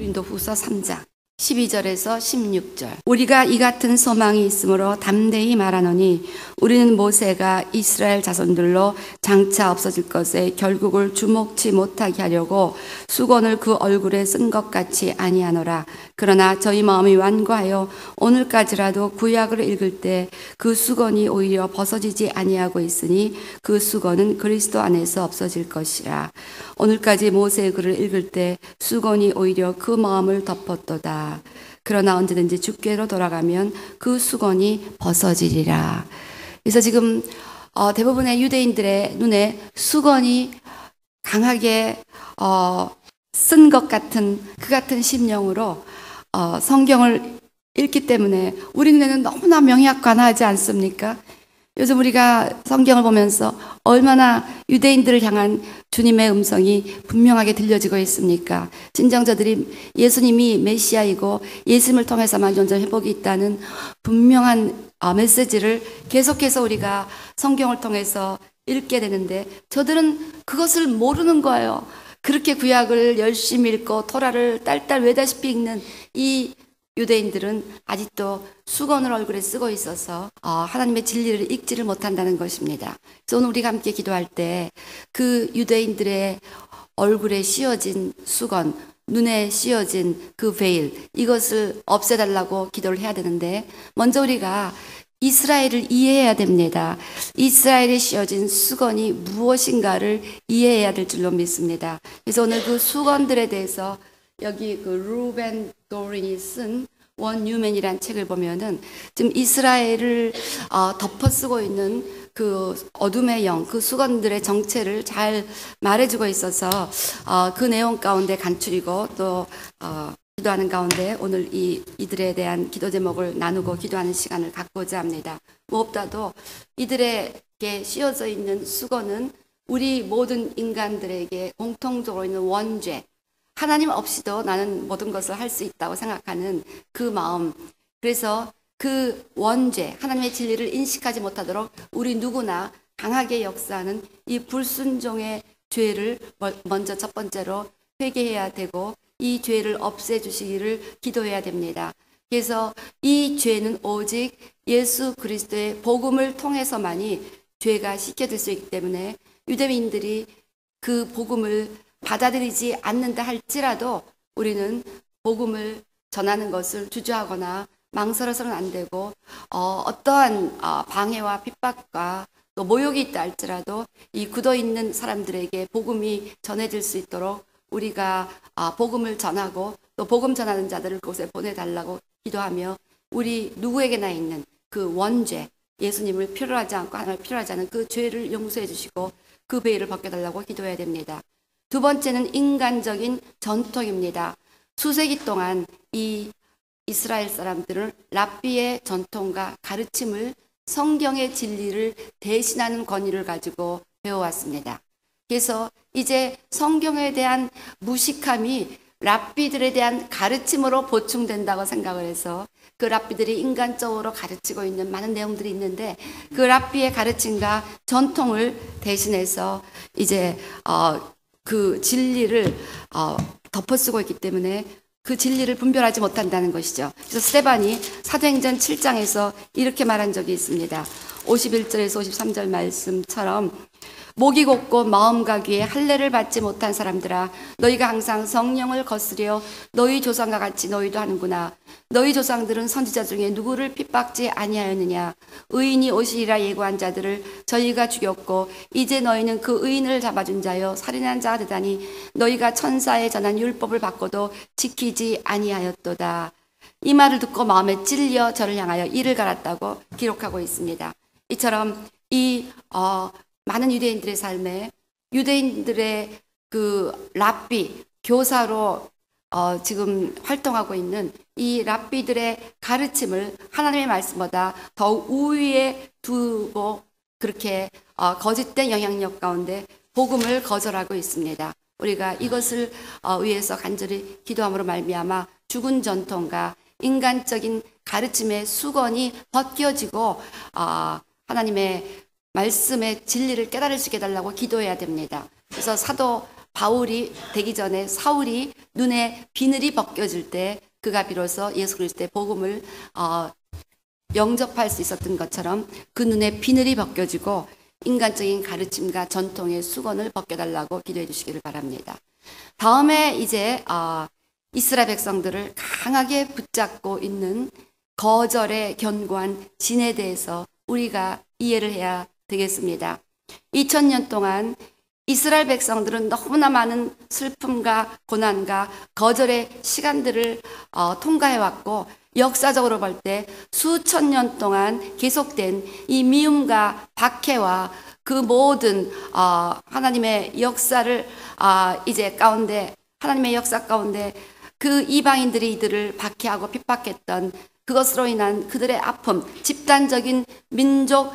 고린도후서 3장 12절에서 16절. 우리가 이 같은 소망이 있으므로 담대히 말하노니 우리는 모세가 이스라엘 자손들로 장차 없어질 것에 결국을 주목치 못하게 하려고 수건을 그 얼굴에 쓴 것 같이 아니하노라. 그러나 저희 마음이 완고하여 오늘까지라도 구약을 읽을 때 그 수건이 오히려 벗어지지 아니하고 있으니 그 수건은 그리스도 안에서 없어질 것이라. 오늘까지 모세의 글을 읽을 때 수건이 오히려 그 마음을 덮었도다. 그러나 언제든지 주께로 돌아가면 그 수건이 벗어지리라. 그래서 지금 대부분의 유대인들의 눈에 수건이 강하게 쓴 것 같은 그 같은 심령으로 성경을 읽기 때문에 우리 눈에는 너무나 명약관하지 않습니까? 요즘 우리가 성경을 보면서 얼마나 유대인들을 향한 주님의 음성이 분명하게 들려지고 있습니까? 진정자들이 예수님이 메시아이고 예수님을 통해서만 존재 회복이 있다는 분명한 메시지를 계속해서 우리가 성경을 통해서 읽게 되는데 저들은 그것을 모르는 거예요. 그렇게 구약을 열심히 읽고 토라를 딸딸 외다시피 읽는 이 유대인들은 아직도 수건을 얼굴에 쓰고 있어서 하나님의 진리를 읽지를 못한다는 것입니다. 그래서 오늘 우리가 함께 기도할 때 그 유대인들의 얼굴에 씌워진 수건, 눈에 씌워진 그 베일, 이것을 없애달라고 기도를 해야 되는데 먼저 우리가 이스라엘을 이해해야 됩니다. 이스라엘에 씌워진 수건이 무엇인가를 이해해야 될 줄로 믿습니다. 그래서 오늘 그 수건들에 대해서 여기 그 루벤 도린이 쓴 원 뉴맨이라는 책을 보면은 지금 이스라엘을 덮어쓰고 있는 그 어둠의 영, 그 수건들의 정체를 잘 말해주고 있어서 그 내용 가운데 간추리고 또 기도하는 가운데 오늘 이들에 대한 기도 제목을 나누고 기도하는 시간을 갖고자 합니다. 무엇보다도 이들에게 씌워져 있는 수건은 우리 모든 인간들에게 공통적으로 있는 원죄, 하나님 없이도 나는 모든 것을 할 수 있다고 생각하는 그 마음, 그래서 그 원죄, 하나님의 진리를 인식하지 못하도록 우리 누구나 강하게 역사하는 이 불순종의 죄를 먼저 첫 번째로 회개해야 되고 이 죄를 없애주시기를 기도해야 됩니다. 그래서 이 죄는 오직 예수 그리스도의 복음을 통해서만이 죄가 씻겨질 수 있기 때문에 유대인들이 그 복음을 받아들이지 않는다 할지라도 우리는 복음을 전하는 것을 주저하거나 망설여서는 안 되고 어떠한 방해와 핍박과 또 모욕이 있다 할지라도 이 굳어있는 사람들에게 복음이 전해질 수 있도록 우리가 복음을 전하고 또 복음 전하는 자들을 그곳에 보내달라고 기도하며 우리 누구에게나 있는 그 원죄, 예수님을 필요로 하지 않고 하나님을 필요로 하지 않은 그 죄를 용서해 주시고 그 베일을 벗겨달라고 기도해야 됩니다. 두 번째는 인간적인 전통입니다. 수세기 동안 이 이스라엘 사람들은 랍비의 전통과 가르침을 성경의 진리를 대신하는 권위를 가지고 배워왔습니다. 그래서 이제 성경에 대한 무식함이 랍비들에 대한 가르침으로 보충된다고 생각을 해서 그 랍비들이 인간적으로 가르치고 있는 많은 내용들이 있는데 그 랍비의 가르침과 전통을 대신해서 이제 그 진리를 덮어쓰고 있기 때문에 그 진리를 분별하지 못한다는 것이죠. 그래서 스데반이 사도행전 7장에서 이렇게 말한 적이 있습니다. 51절에서 53절 말씀처럼 목이 곧고 마음과 귀에 할례를 받지 못한 사람들아, 너희가 항상 성령을 거스려 너희 조상과 같이 너희도 하는구나. 너희 조상들은 선지자 중에 누구를 핍박지 아니하였느냐. 의인이 오시리라 예고한 자들을 저희가 죽였고 이제 너희는 그 의인을 잡아준 자여 살인한 자가 되다니 너희가 천사에 전한 율법을 받고도 지키지 아니하였도다. 이 말을 듣고 마음에 찔려 저를 향하여 이를 갈았다고 기록하고 있습니다. 이처럼 많은 유대인들의 삶에 유대인들의 그 랍비, 교사로 지금 활동하고 있는 이 랍비들의 가르침을 하나님의 말씀보다 더욱 우위에 두고 그렇게 거짓된 영향력 가운데 복음을 거절하고 있습니다. 우리가 이것을 위해서 간절히 기도함으로 말미암아 죽은 전통과 인간적인 가르침의 수건이 벗겨지고 하나님의 말씀의 진리를 깨달을 수 있게 해달라고 기도해야 됩니다. 그래서 사도 바울이 되기 전에 사울이 눈에 비늘이 벗겨질 때 그가 비로소 예수 그리스도의 복음을 영접할 수 있었던 것처럼 그 눈에 비늘이 벗겨지고 인간적인 가르침과 전통의 수건을 벗겨달라고 기도해 주시기를 바랍니다. 다음에 이제 이스라엘 백성들을 강하게 붙잡고 있는 거절에 견고한 진에 대해서 우리가 이해를 해야 되겠습니다. 2000년 동안 이스라엘 백성들은 너무나 많은 슬픔과 고난과 거절의 시간들을 통과해왔고, 역사적으로 볼 때 수천 년 동안 계속된 이 미움과 박해와 그 모든 하나님의 역사를 이제 가운데, 하나님의 역사 가운데 그 이방인들이 이들을 박해하고 핍박했던 그것으로 인한 그들의 아픔, 집단적인 민족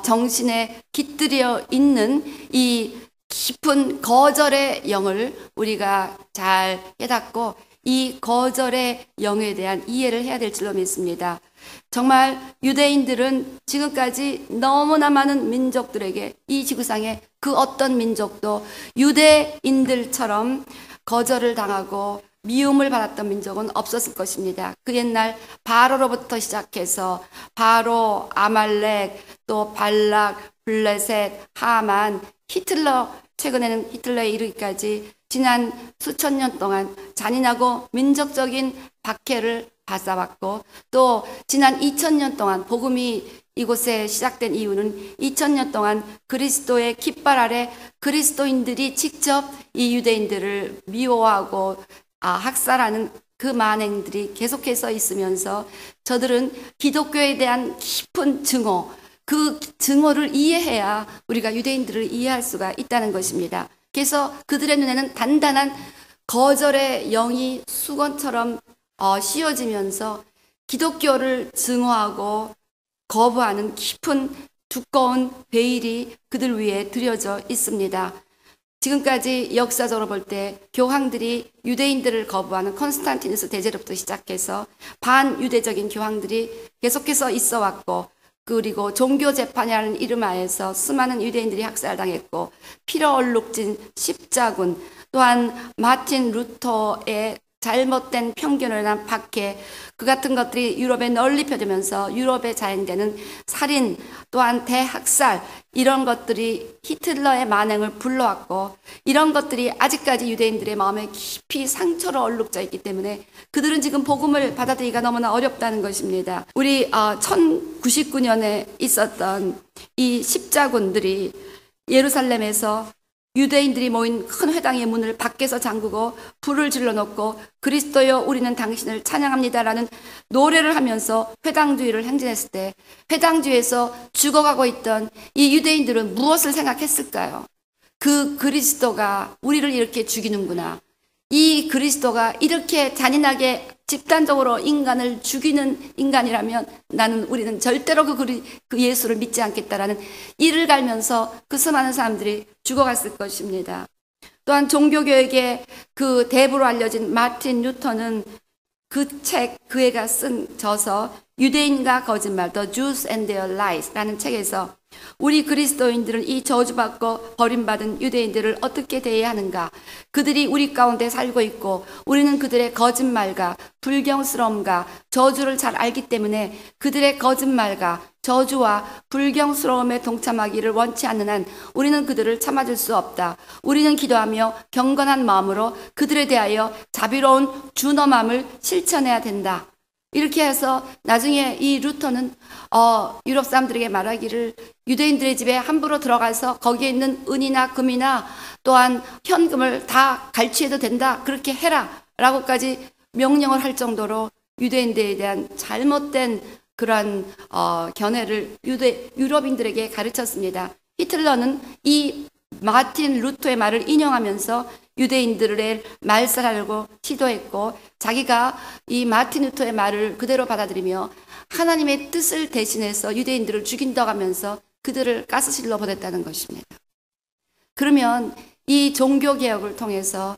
정신에 깃들여 있는 이 깊은 거절의 영을 우리가 잘 깨닫고 이 거절의 영에 대한 이해를 해야 될 줄로 믿습니다. 정말 유대인들은 지금까지 너무나 많은 민족들에게, 이 지구상에 그 어떤 민족도 유대인들처럼 거절을 당하고 미움을 받았던 민족은 없었을 것입니다. 그 옛날 바로로부터 시작해서 바로, 아말렉, 또 발락, 블레셋, 하만, 히틀러, 최근에는 히틀러에 이르기까지 지난 수천 년 동안 잔인하고 민족적인 박해를 받아왔고, 또 지난 2000년 동안 복음이 이곳에 시작된 이유는 2000년 동안 그리스도의 깃발 아래 그리스도인들이 직접 이 유대인들을 미워하고 학살하는 그 만행들이 계속해서 있으면서 저들은 기독교에 대한 깊은 증오, 그 증오를 이해해야 우리가 유대인들을 이해할 수가 있다는 것입니다. 그래서 그들의 눈에는 단단한 거절의 영이 수건처럼 씌워지면서 기독교를 증오하고 거부하는 깊은 두꺼운 베일이 그들 위에 드려져 있습니다. 지금까지 역사적으로 볼 때 교황들이 유대인들을 거부하는 콘스탄티누스 대제로부터 시작해서 반유대적인 교황들이 계속해서 있어 왔고, 그리고 종교 재판이라는 이름 하에서 수많은 유대인들이 학살당했고, 피로 얼룩진 십자군, 또한 마틴 루터의 잘못된 편견으로 인한 박해, 그 같은 것들이 유럽에 널리 펴지면서 유럽에 자행되는 살인, 또한 대학살, 이런 것들이 히틀러의 만행을 불러왔고, 이런 것들이 아직까지 유대인들의 마음에 깊이 상처로 얼룩져 있기 때문에 그들은 지금 복음을 받아들이기가 너무나 어렵다는 것입니다. 우리 1099년에 있었던 이 십자군들이 예루살렘에서 유대인들이 모인 큰 회당의 문을 밖에서 잠그고 불을 질러놓고 그리스도여 우리는 당신을 찬양합니다라는 노래를 하면서 회당 주위를 행진했을 때, 회당 주위에서 죽어가고 있던 이 유대인들은 무엇을 생각했을까요? 그 그리스도가 우리를 이렇게 죽이는구나. 이 그리스도가 이렇게 잔인하게 집단적으로 인간을 죽이는 인간이라면 우리는 절대로 그 예수를 믿지 않겠다라는 이를 갈면서 그 수많은 사람들이 죽어갔을 것입니다. 또한 종교교육의 그 대부로 알려진 마틴 루터는 그 애가 쓴 저서 유대인과 거짓말, The Jews and Their Lies라는 책에서 우리 그리스도인들은 이 저주받고 버림받은 유대인들을 어떻게 대해야 하는가? 그들이 우리 가운데 살고 있고 우리는 그들의 거짓말과 불경스러움과 저주를 잘 알기 때문에 그들의 거짓말과 저주와 불경스러움에 동참하기를 원치 않는 한 우리는 그들을 참아줄 수 없다. 우리는 기도하며 경건한 마음으로 그들에 대하여 자비로운 준엄함을 실천해야 된다. 이렇게 해서 나중에 이 루터는 유럽 사람들에게 말하기를 유대인들의 집에 함부로 들어가서 거기에 있는 은이나 금이나 또한 현금을 다 갈취해도 된다. 그렇게 해라 라고까지 명령을 할 정도로 유대인들에 대한 잘못된 그러한 견해를 유럽인들에게 가르쳤습니다. 히틀러는 이 마틴 루터의 말을 인용하면서 유대인들을 말살하려고 시도했고, 자기가 이 마틴 루터의 말을 그대로 받아들이며 하나님의 뜻을 대신해서 유대인들을 죽인다고 하면서 그들을 가스실로 보냈다는 것입니다. 그러면 이 종교개혁을 통해서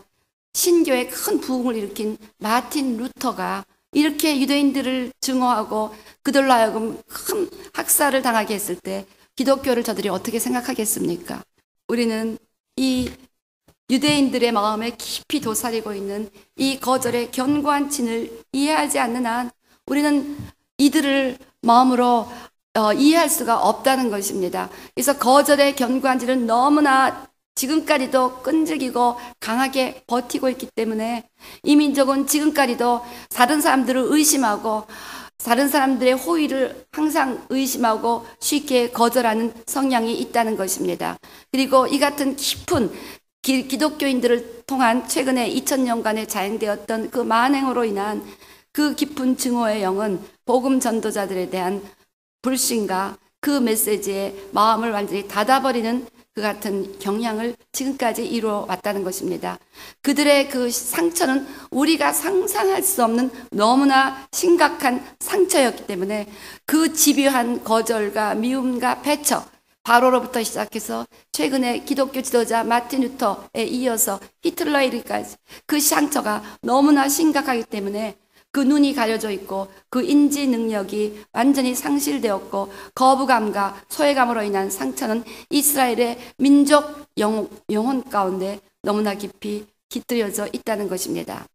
신교의 큰 부흥을 일으킨 마틴 루터가 이렇게 유대인들을 증오하고 그들로 하여금 큰 학살을 당하게 했을 때 기독교를 저들이 어떻게 생각하겠습니까? 우리는 이 유대인들의 마음에 깊이 도사리고 있는 이 거절의 견고한 진을 이해하지 않는 한 우리는 이들을 마음으로 이해할 수가 없다는 것입니다. 그래서 거절의 견고한 진은 너무나 지금까지도 끈질기고 강하게 버티고 있기 때문에 이 민족은 지금까지도 다른 사람들을 의심하고 다른 사람들의 호의를 항상 의심하고 쉽게 거절하는 성향이 있다는 것입니다. 그리고 이 같은 깊은 기독교인들을 통한 최근에 2000년간에 자행되었던 그 만행으로 인한 그 깊은 증오의 영은 복음 전도자들에 대한 불신과 그 메시지에 마음을 완전히 닫아버리는 그 같은 경향을 지금까지 이루어 왔다는 것입니다. 그들의 그 상처는 우리가 상상할 수 없는 너무나 심각한 상처였기 때문에 그 집요한 거절과 미움과 배척, 바로로부터 시작해서 최근에 기독교 지도자 마틴 루터에 이어서 히틀러에 이르기까지 그 상처가 너무나 심각하기 때문에 그 눈이 가려져 있고 그 인지 능력이 완전히 상실되었고 거부감과 소외감으로 인한 상처는 이스라엘의 민족 영혼 가운데 너무나 깊이 깃들여져 있다는 것입니다.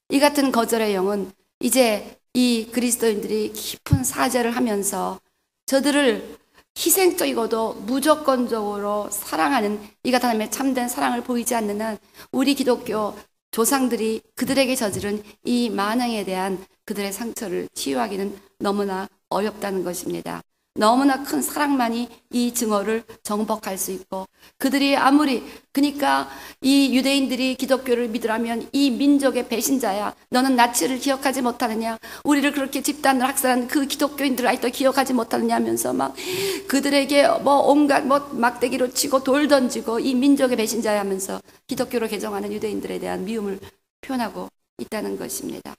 이 같은 거절의 영은 이제 이 그리스도인들이 깊은 사죄를 하면서 저들을 희생적이고도 무조건적으로 사랑하는 이 같은 하나님의 참된 사랑을 보이지 않는 한 우리 기독교 조상들이 그들에게 저지른 이 만행에 대한 그들의 상처를 치유하기는 너무나 어렵다는 것입니다. 너무나 큰 사랑만이 이 증오를 정복할 수 있고 그들이 아무리 그러니까 이 유대인들이 기독교를 믿으라면 이 민족의 배신자야. 너는 나치를 기억하지 못하느냐. 우리를 그렇게 집단을 학살한 그 기독교인들을 아직도 기억하지 못하느냐 하면서 막 그들에게 온갖 막대기로 치고 돌 던지고 이 민족의 배신자야 하면서 기독교로 개종하는 유대인들에 대한 미움을 표현하고 있다는 것입니다.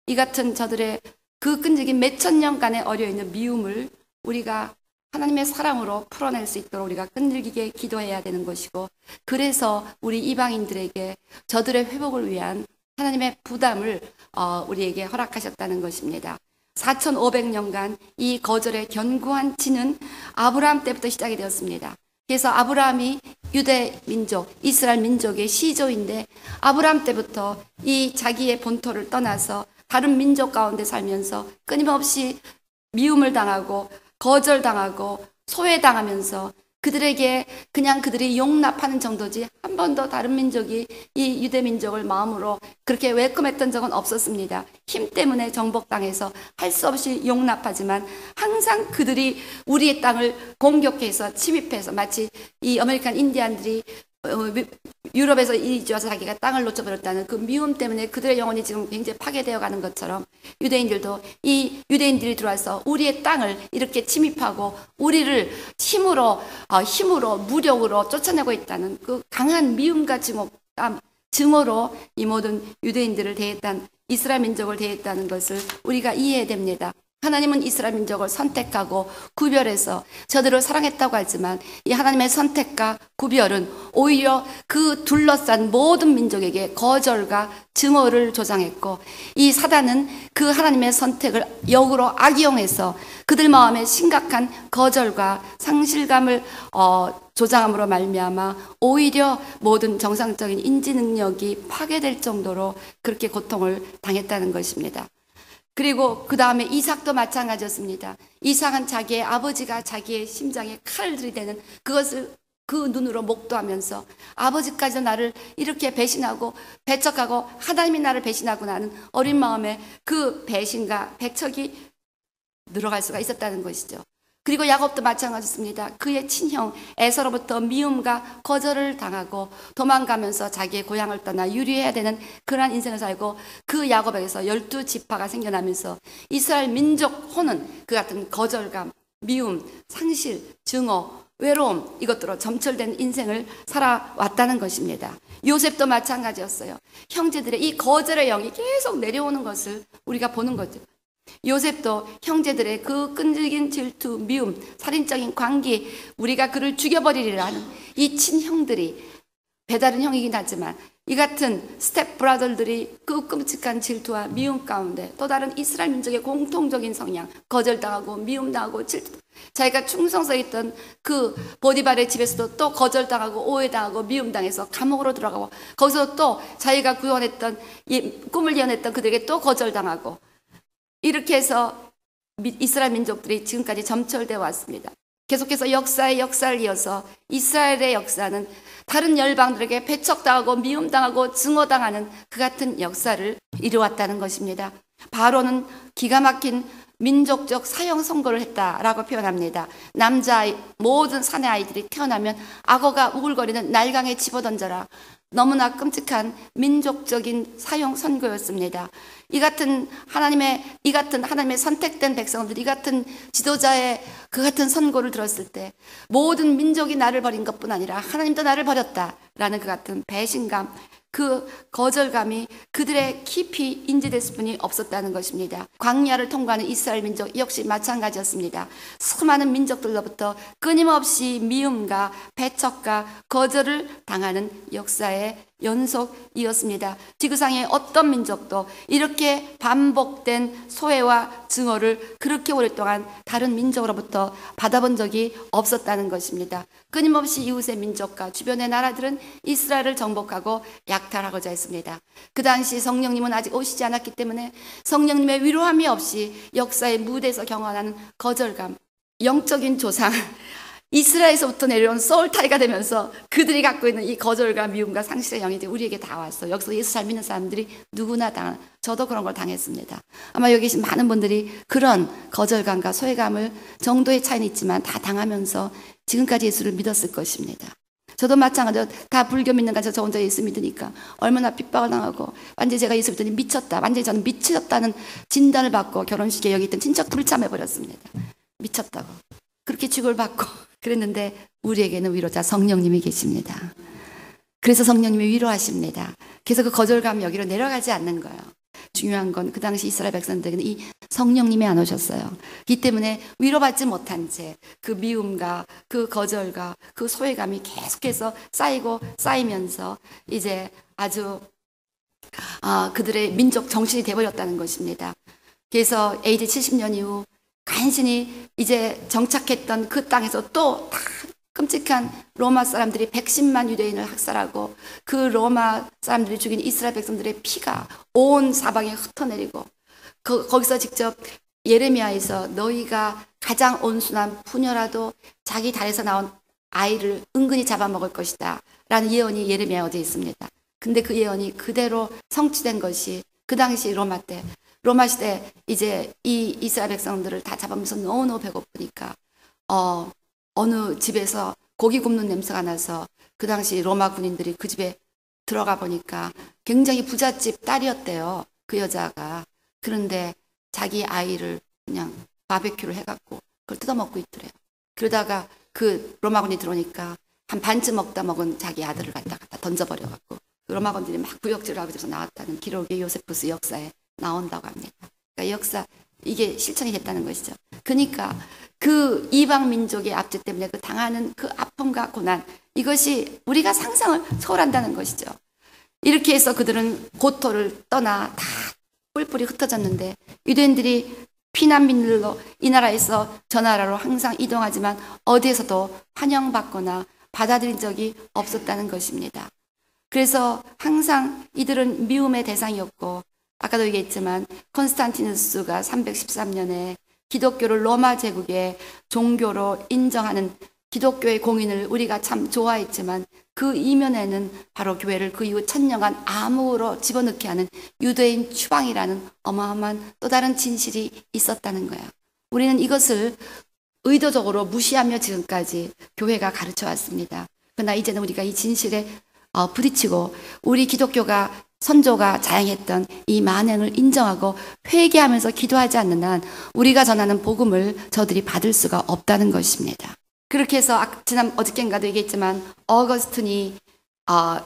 이 같은 저들의 그 끈질긴 몇천 년간의 어려있는 미움을 우리가 하나님의 사랑으로 풀어낼 수 있도록 우리가 끈질기게 기도해야 되는 것이고 그래서 우리 이방인들에게 저들의 회복을 위한 하나님의 부담을 우리에게 허락하셨다는 것입니다. 4500년간 이 거절의 견고한 진은 아브라함 때부터 시작이 되었습니다. 그래서 아브라함이 유대 민족, 이스라엘 민족의 시조인데 아브라함 때부터 이 자기의 본토를 떠나서 다른 민족 가운데 살면서 끊임없이 미움을 당하고 거절당하고 소외당하면서 그들에게 그냥 그들이 용납하는 정도지 한 번도 다른 민족이 이 유대 민족을 마음으로 그렇게 웰컴했던 적은 없었습니다. 힘 때문에 정복당해서 할 수 없이 용납하지만 항상 그들이 우리의 땅을 공격해서 침입해서 마치 이 아메리칸 인디안들이 유럽에서 이리 와서 자기가 땅을 놓쳐버렸다는 그 미움 때문에 그들의 영혼이 지금 굉장히 파괴되어 가는 것처럼 유대인들도 이 유대인들이 들어와서 우리의 땅을 이렇게 침입하고 우리를 힘으로 무력으로 쫓아내고 있다는 그 강한 미움과 증오로 이 모든 유대인들을 대했다는 이스라엘 민족을 대했다는 것을 우리가 이해해야 됩니다. 하나님은 이스라엘 민족을 선택하고 구별해서 저들을 사랑했다고 하지만 이 하나님의 선택과 구별은 오히려 그 둘러싼 모든 민족에게 거절과 증오를 조장했고 이 사단은 그 하나님의 선택을 역으로 악용해서 그들 마음에 심각한 거절과 상실감을 조장함으로 말미암아 오히려 모든 정상적인 인지 능력이 파괴될 정도로 그렇게 고통을 당했다는 것입니다. 그리고 그 다음에 이삭도 마찬가지였습니다. 이삭은 자기의 아버지가 자기의 심장에 칼을 들이대는 그것을 그 눈으로 목도하면서 아버지까지 나를 이렇게 배신하고 배척하고 하나님이 나를 배신하고 나는 어린 마음에 그 배신과 배척이 늘어갈 수가 있었다는 것이죠. 그리고 야곱도 마찬가지였습니다. 그의 친형 에서로부터 미움과 거절을 당하고 도망가면서 자기의 고향을 떠나 유리해야 되는 그러한 인생을 살고 그 야곱에게서 12지파가 생겨나면서 이스라엘 민족 혼은 그 같은 거절감, 미움, 상실, 증오, 외로움 이것들로 점철된 인생을 살아왔다는 것입니다. 요셉도 마찬가지였어요. 형제들의 이 거절의 영이 계속 내려오는 것을 우리가 보는 거죠. 요셉도 형제들의 그 끈질긴 질투, 미움, 살인적인 관계, 우리가 그를 죽여버리리라는 이 친형들이 배다른 형이긴 하지만 이 같은 스텝 브라더들이 그 끔찍한 질투와 미움 가운데 또 다른 이스라엘 민족의 공통적인 성향, 거절당하고 미움당하고 질투, 자기가 충성서 있던 그 보디발의 집에서도 또 거절당하고 오해당하고 미움당해서 감옥으로 들어가고, 거기서 또 자기가 구원했던 꿈을 예언했던 그들에게 또 거절당하고, 이렇게 해서 이스라엘 민족들이 지금까지 점철되어 왔습니다. 계속해서 역사의 역사를 이어서 이스라엘의 역사는 다른 열방들에게 배척당하고 미움당하고 증오당하는 그 같은 역사를 이루어왔다는 것입니다. 바로는 기가 막힌 민족적 사형 선고를 했다라고 표현합니다. 남자아이, 모든 사내 아이들이 태어나면 악어가 우글거리는 날강에 집어던져라. 너무나 끔찍한 민족적인 사형 선고였습니다. 이 같은 하나님의 선택된 백성들, 이 같은 지도자의 그 같은 선고를 들었을 때 모든 민족이 나를 버린 것뿐 아니라 하나님도 나를 버렸다라는 그 같은 배신감, 그 거절감이 그들의 깊이 인지됐을 뿐이 없었다는 것입니다. 광야를 통과하는 이스라엘 민족 역시 마찬가지였습니다. 수많은 민족들로부터 끊임없이 미움과 배척과 거절을 당하는 역사의 연속이었습니다. 지구상의 어떤 민족도 이렇게 반복된 소외와 증오를 그렇게 오랫동안 다른 민족으로부터 받아본 적이 없었다는 것입니다. 끊임없이 이웃의 민족과 주변의 나라들은 이스라엘을 정복하고 약탈하고자 했습니다. 그 당시 성령님은 아직 오시지 않았기 때문에 성령님의 위로함이 없이 역사의 무대에서 경험하는 거절감, 영적인 조상, 이스라엘에서부터 내려온 소울타이가 되면서 그들이 갖고 있는 이 거절감, 미움과 상실의 영이 우리에게 다 왔어. 여기서 예수 잘 믿는 사람들이 누구나 저도 그런 걸 당했습니다. 아마 여기 계신 많은 분들이 그런 거절감과 소외감을 정도의 차이는 있지만 다 당하면서 지금까지 예수를 믿었을 것입니다. 저도 마찬가지로 다 불교 믿는 가서 저 혼자 예수 믿으니까 얼마나 핍박을 당하고, 완전히 제가 예수 믿더니 미쳤다, 완전히 저는 미쳤다는 진단을 받고 결혼식에 여기 있던 친척 불참해버렸습니다. 미쳤다고 그렇게 취급을 받고 그랬는데 우리에게는 위로자 성령님이 계십니다. 그래서 성령님이 위로하십니다. 그래서 그 거절감이 여기로 내려가지 않는 거예요. 중요한 건 그 당시 이스라엘 백성들에게는 이 성령님이 안 오셨어요. 이 때문에 위로받지 못한 채 그 미움과 그 거절과 그 소외감이 계속해서 쌓이고 쌓이면서 이제 아주 그들의 민족 정신이 돼버렸다는 것입니다. 그래서 AD 70년 이후 간신히 이제 정착했던 그 땅에서 또 다 끔찍한 로마 사람들이 110만 유대인을 학살하고 그 로마 사람들이 죽인 이스라엘 백성들의 피가 온 사방에 흩어내리고, 거기서 직접 예레미야에서 너희가 가장 온순한 푸녀라도 자기 달에서 나온 아이를 은근히 잡아먹을 것이다 라는 예언이 예레미야에 어디에 있습니다. 근데 그 예언이 그대로 성취된 것이 그 당시 로마 시대 이제 이 이스라엘 백성들을 다 잡으면서 너무너무 배고프니까 어느 집에서 고기 굽는 냄새가 나서 그 당시 로마 군인들이 그 집에 들어가 보니까 굉장히 부잣집 딸이었대요. 그 여자가. 그런데 자기 아이를 그냥 바베큐를 해갖고 그걸 뜯어먹고 있더래요. 그러다가 그 로마 군이 들어오니까 한 반쯤 먹다 먹은 자기 아들을 갖다 던져버려갖고 그 로마 군들이 막 구역질을 하고 집에서 나왔다는 기록이 요세푸스 역사에 나온다고 합니다. 그러니까 역사, 이게 실천이 됐다는 것이죠. 그러니까 그 이방 민족의 압제 때문에 그 당하는 그 아픔과 고난, 이것이 우리가 상상을 초월한다는 것이죠. 이렇게 해서 그들은 고토를 떠나 다 뿔뿔이 흩어졌는데, 유대인들이 피난민들로 이 나라에서 저 나라로 항상 이동하지만 어디에서도 환영받거나 받아들인 적이 없었다는 것입니다. 그래서 항상 이들은 미움의 대상이었고, 아까도 얘기했지만 콘스탄티누스가 313년에 기독교를 로마 제국의 종교로 인정하는 기독교의 공인을 우리가 참 좋아했지만 그 이면에는 바로 교회를 그 이후 1000년간 암흑으로 집어넣게 하는 유대인 추방이라는 어마어마한 또 다른 진실이 있었다는 거야. 우리는 이것을 의도적으로 무시하며 지금까지 교회가 가르쳐 왔습니다. 그러나 이제는 우리가 이 진실에 부딪히고 우리 기독교가 선조가 자행했던 이 만행을 인정하고 회개하면서 기도하지 않는 한 우리가 전하는 복음을 저들이 받을 수가 없다는 것입니다. 그렇게 해서 어저께인가도 얘기했지만 어거스틴이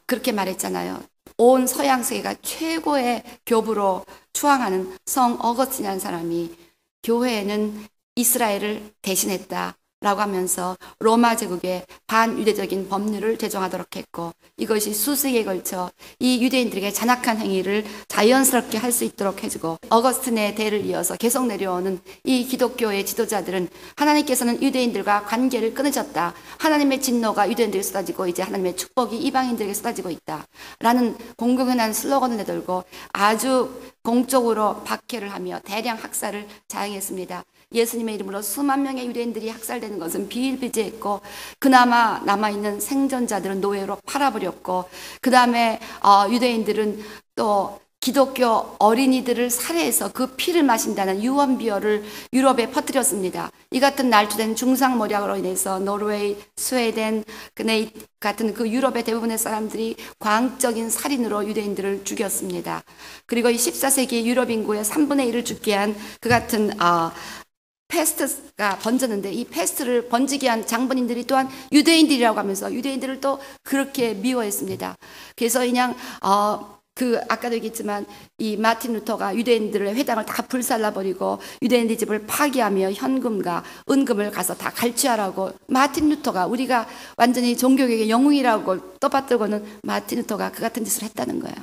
그렇게 말했잖아요. 온 서양 세계가 최고의 교부로 추앙하는 성 어거스틴이라는 사람이 교회는 이스라엘을 대신했다. 라고 하면서 로마 제국의 반유대적인 법률을 제정하도록 했고, 이것이 수세기에 걸쳐 이 유대인들에게 잔악한 행위를 자연스럽게 할 수 있도록 해주고, 어거스틴의 대를 이어서 계속 내려오는 이 기독교의 지도자들은 하나님께서는 유대인들과 관계를 끊으셨다, 하나님의 진노가 유대인들에게 쏟아지고 이제 하나님의 축복이 이방인들에게 쏟아지고 있다 라는 공공연한 슬로건을 내들고 아주 공적으로 박해를 하며 대량 학살을 자행했습니다. 예수님의 이름으로 수만 명의 유대인들이 학살되는 것은 비일비재했고, 그나마 남아있는 생존자들은 노예로 팔아버렸고, 그 다음에 유대인들은 또 기독교 어린이들을 살해해서 그 피를 마신다는 유언비어를 유럽에 퍼뜨렸습니다. 이 같은 날조된 중상모략으로 인해서 노르웨이, 스웨덴 같은 그 유럽의 대부분의 사람들이 광적인 살인으로 유대인들을 죽였습니다. 그리고 이 14세기 유럽 인구의 3분의 1을 죽게 한 그 같은 패스트가 번졌는데, 이 패스트를 번지게 한 장본인들이 또한 유대인들이라고 하면서 유대인들을 또 그렇게 미워했습니다. 그래서 그냥 아까도 얘기했지만 이 마틴 루터가 유대인들의 회당을 다 불살라버리고 유대인들 집을 파괴하며 현금과 은금을 가서 다 갈취하라고, 마틴 루터가, 우리가 완전히 종교개혁의 영웅이라고 떠받들고는 마틴 루터가 그 같은 짓을 했다는 거예요.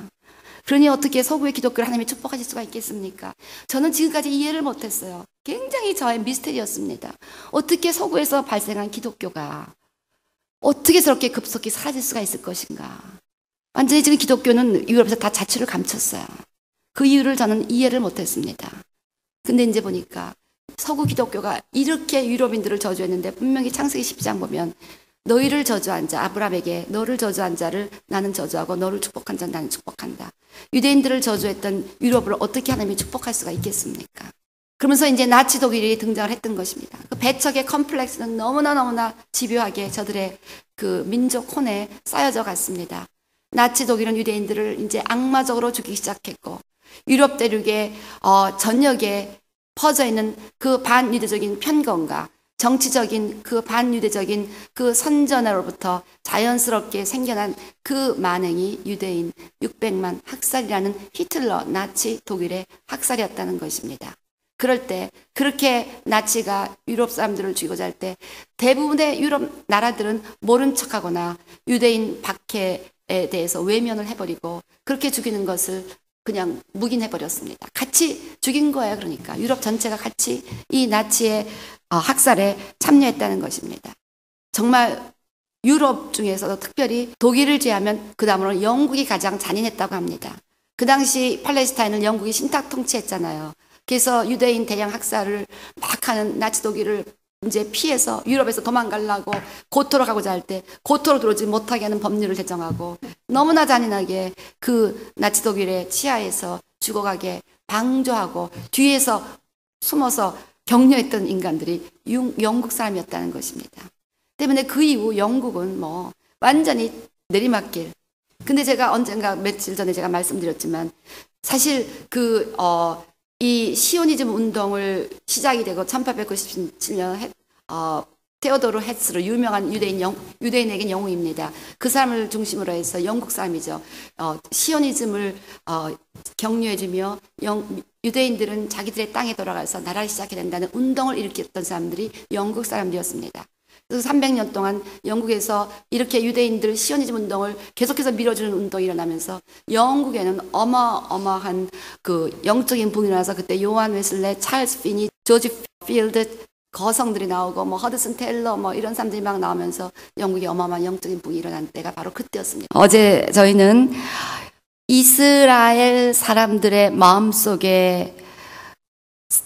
그러니 어떻게 서구의 기독교를 하나님이 축복하실 수가 있겠습니까? 저는 지금까지 이해를 못했어요. 굉장히 저의 미스터리였습니다. 어떻게 서구에서 발생한 기독교가 어떻게 저렇게 급속히 사라질 수가 있을 것인가. 완전히 지금 기독교는 유럽에서 다 자취를 감췄어요. 그 이유를 저는 이해를 못했습니다. 근데 이제 보니까 서구 기독교가 이렇게 유럽인들을 저주했는데, 분명히 창세기 10장 보면 너희를 저주한 자, 아브라함에게 너를 저주한 자를 나는 저주하고 너를 축복한 자는 나는 축복한다. 유대인들을 저주했던 유럽을 어떻게 하나님이 축복할 수가 있겠습니까? 그러면서 이제 나치 독일이 등장을 했던 것입니다. 그 배척의 컴플렉스는 너무나 집요하게 저들의 그 민족 혼에 쌓여져 갔습니다. 나치 독일은 유대인들을 이제 악마적으로 죽이기 시작했고, 유럽 대륙의 전역에 퍼져 있는 그 반유대적인 편견과 정치적인 그 반유대적인 그 선전으로부터 자연스럽게 생겨난 그 만행이 유대인 600만 학살이라는 히틀러 나치 독일의 학살이었다는 것입니다. 그럴 때 그렇게 나치가 유럽 사람들을 죽이고자 할 때 대부분의 유럽 나라들은 모른 척하거나 유대인 박해에 대해서 외면을 해버리고 그렇게 죽이는 것을 그냥 묵인해버렸습니다. 같이 죽인 거예요. 그러니까 유럽 전체가 같이 이 나치의 학살에 참여했다는 것입니다. 정말 유럽 중에서도 특별히 독일을 제하면 그 다음으로 영국이 가장 잔인했다고 합니다. 그 당시 팔레스타인을 영국이 신탁 통치했잖아요. 그래서 유대인 대량 학살을 막 하는 나치 독일을 이제 피해서 유럽에서 도망가려고 고토로 가고자 할 때 고토로 들어오지 못하게 하는 법률을 제정하고, 너무나 잔인하게 그 나치 독일의 치하에서 죽어가게 방조하고 뒤에서 숨어서 격려했던 인간들이 영국 사람이었다는 것입니다. 때문에 그 이후 영국은 뭐 완전히 내리막길. 근데 제가 언젠가 며칠 전에 제가 말씀드렸지만, 사실 이 시오니즘 운동을 시작이 되고 1897년 테오도르 헤츠로 유명한 유대인에겐 영웅입니다. 그 사람을 중심으로 해서 영국 사람이죠. 시오니즘을 격려해주며 유대인들은 자기들의 땅에 돌아가서 나라를 시작해야 된다는 운동을 일으켰던 사람들이 영국 사람들이었습니다. 그래서 300년 동안 영국에서 이렇게 유대인들 시오니즘 운동을 계속해서 밀어주는 운동이 일어나면서 영국에는 어마어마한 그 영적인 붐이 일어나서, 그때 요한 웨슬레, 찰스 피니, 조지 필드 거성들이 나오고 뭐 허드슨 테일러 뭐 이런 사람들이 막 나오면서 영국에 어마어마한 영적인 붐이 일어난 때가 바로 그때였습니다. 어제 저희는 이스라엘 사람들의 마음속에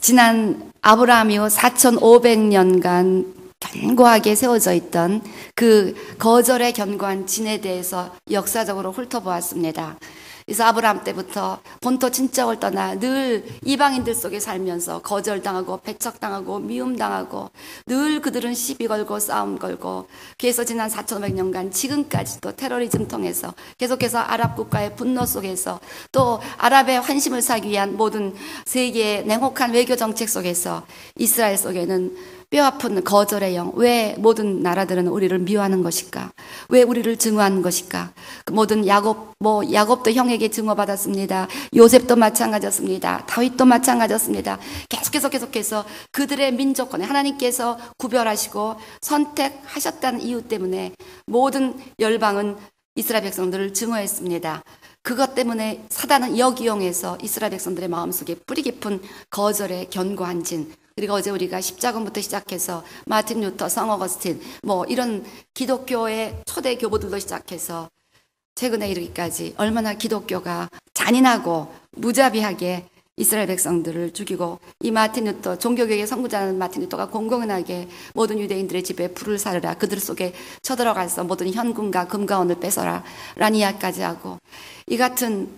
지난 아브라함 이후 4,500년간 견고하게 세워져 있던 그 거절의 견고한 진에 대해서 역사적으로 훑어보았습니다. 그래서 아브라함 때부터 본토 친척을 떠나 늘 이방인들 속에 살면서 거절당하고 배척당하고 미움당하고 늘 그들은 시비 걸고 싸움 걸고, 그래서 지난 4,500년간 지금까지도 테러리즘 통해서 계속해서 아랍 국가의 분노 속에서 또 아랍의 환심을 사기 위한 모든 세계의 냉혹한 외교 정책 속에서 이스라엘 속에는 뼈아픈 거절의 영. 왜 모든 나라들은 우리를 미워하는 것일까? 왜 우리를 증오하는 것일까? 그 모든 야곱도 형에게 증오받았습니다. 요셉도 마찬가지였습니다. 다윗도 마찬가지였습니다. 계속해서 그들의 민족권에 하나님께서 구별하시고 선택하셨다는 이유 때문에 모든 열방은 이스라엘 백성들을 증오했습니다. 그것 때문에 사단은 역이용해서 이스라엘 백성들의 마음속에 뿌리 깊은 거절의 견고한 진, 그리고 어제 우리가 십자군부터 시작해서 마틴 루터, 성 어거스틴 이런 기독교의 초대 교보들도 시작해서 최근에 이르기까지 얼마나 기독교가 잔인하고 무자비하게 이스라엘 백성들을 죽이고, 이 마틴 루터, 종교개혁의 선구자는 마틴 루터가 공공연하게 모든 유대인들의 집에 불을 사르라, 그들 속에 쳐들어가서 모든 현금과 금가원을 뺏어라 라는 이야기까지 하고, 이 같은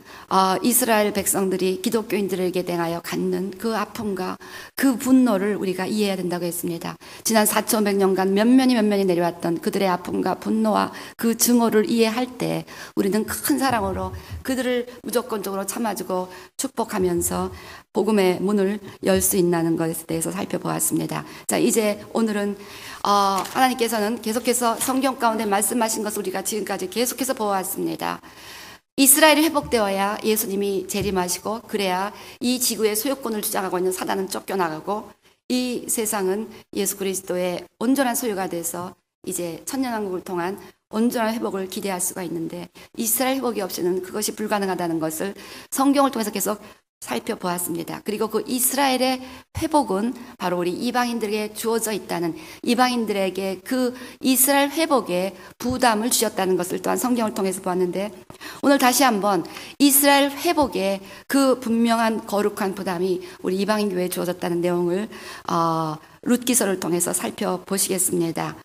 이스라엘 백성들이 기독교인들에게 대하여 갖는 그 아픔과 그 분노를 우리가 이해해야 된다고 했습니다. 지난 4,500년간 면면이 내려왔던 그들의 아픔과 분노와 그 증오를 이해할 때 우리는 큰 사랑으로 그들을 무조건적으로 참아주고 축복하면서 복음의 문을 열 수 있다는 것에 대해서 살펴보았습니다. 자, 이제 오늘은 하나님께서는 계속해서 성경 가운데 말씀하신 것을 우리가 지금까지 계속해서 보아왔습니다. 이스라엘이 회복되어야 예수님이 재림하시고, 그래야 이 지구의 소유권을 주장하고 있는 사단은 쫓겨나가고, 이 세상은 예수 그리스도의 온전한 소유가 돼서 이제 천년왕국을 통한 온전한 회복을 기대할 수가 있는데, 이스라엘 회복이 없이는 그것이 불가능하다는 것을 성경을 통해서 계속 살펴보았습니다. 그리고 그 이스라엘의 회복은 바로 우리 이방인들에게 주어져 있다는, 이방인들에게 그 이스라엘 회복에 부담을 주셨다는 것을 또한 성경을 통해서 보았는데, 오늘 다시 한번 이스라엘 회복에 그 분명한 거룩한 부담이 우리 이방인 교회에 주어졌다는 내용을 룻기서를 통해서 살펴보시겠습니다.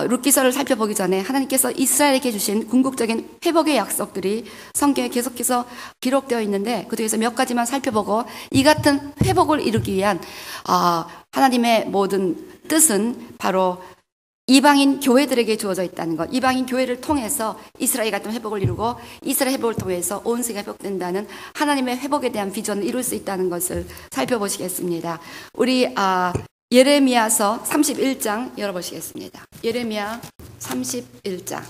룻기서를 살펴보기 전에 하나님께서 이스라엘에게 주신 궁극적인 회복의 약속들이 성경에 계속해서 기록되어 있는데, 그 중에서 몇 가지만 살펴보고, 이 같은 회복을 이루기 위한 하나님의 모든 뜻은 바로 이방인 교회들에게 주어져 있다는 것, 이방인 교회를 통해서 이스라엘 같은 회복을 이루고, 이스라엘 회복을 통해서 온 세계가 회복된다는 하나님의 회복에 대한 비전을 이룰 수 있다는 것을 살펴보시겠습니다. 우리 예레미야서 31장 열어보시겠습니다. 예레미야 31장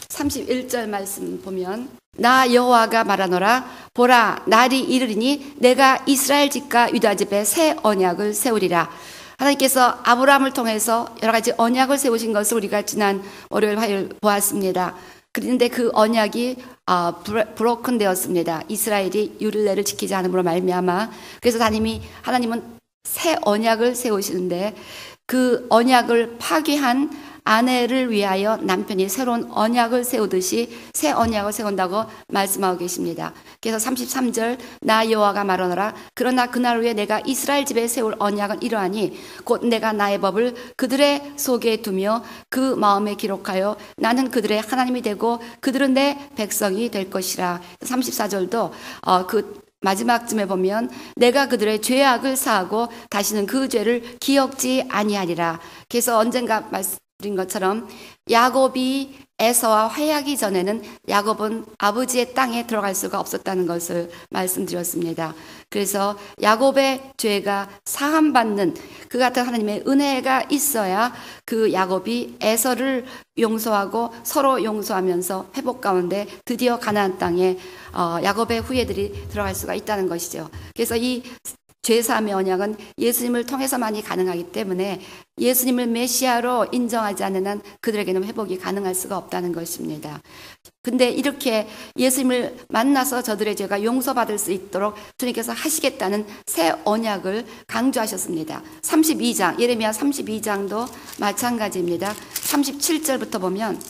31절 말씀 보면, 나 여호와가 말하노라, 보라 날이 이르리니 내가 이스라엘 집과 유다 집에 새 언약을 세우리라. 하나님께서 아브라함을 통해서 여러 가지 언약을 세우신 것을 우리가 지난 월요일 화요일 보았습니다. 그런데 그 언약이 브로큰 되었습니다. 이스라엘이 율례를 지키지 않음으로 말미암아. 그래서 하나님은 새 언약을 세우시는데, 그 언약을 파괴한 아내를 위하여 남편이 새로운 언약을 세우듯이 새 언약을 세운다고 말씀하고 계십니다. 그래서 33절, 나 여호와가 말하노라, 그러나 그날 후에 내가 이스라엘 집에 세울 언약은 이러하니 곧 내가 나의 법을 그들의 속에 두며 그 마음에 기록하여 나는 그들의 하나님이 되고 그들은 내 백성이 될 것이라. 34절도 마지막쯤에 보면, 내가 그들의 죄악을 사하고 다시는 그 죄를 기억지 아니하리라. 그래서 언젠가 말씀드린 것처럼 야곱이 에서와 화해하기 전에는 야곱은 아버지의 땅에 들어갈 수가 없었다는 것을 말씀드렸습니다. 그래서 야곱의 죄가 사함받는 그 같은 하나님의 은혜가 있어야 그 야곱이 에서를 용서하고 서로 용서하면서 회복 가운데 드디어 가나안 땅에 야곱의 후예들이 들어갈 수가 있다는 것이죠. 그래서 이 죄사함의 언약은 예수님을 통해서만이 가능하기 때문에 예수님을 메시아로 인정하지 않는 한 그들에게는 회복이 가능할 수가 없다는 것입니다. 근데 이렇게 예수님을 만나서 저들의 죄가 용서받을 수 있도록 주님께서 하시겠다는 새 언약을 강조하셨습니다. 32장, 예레미야 32장도 마찬가지입니다. 37절부터 보면,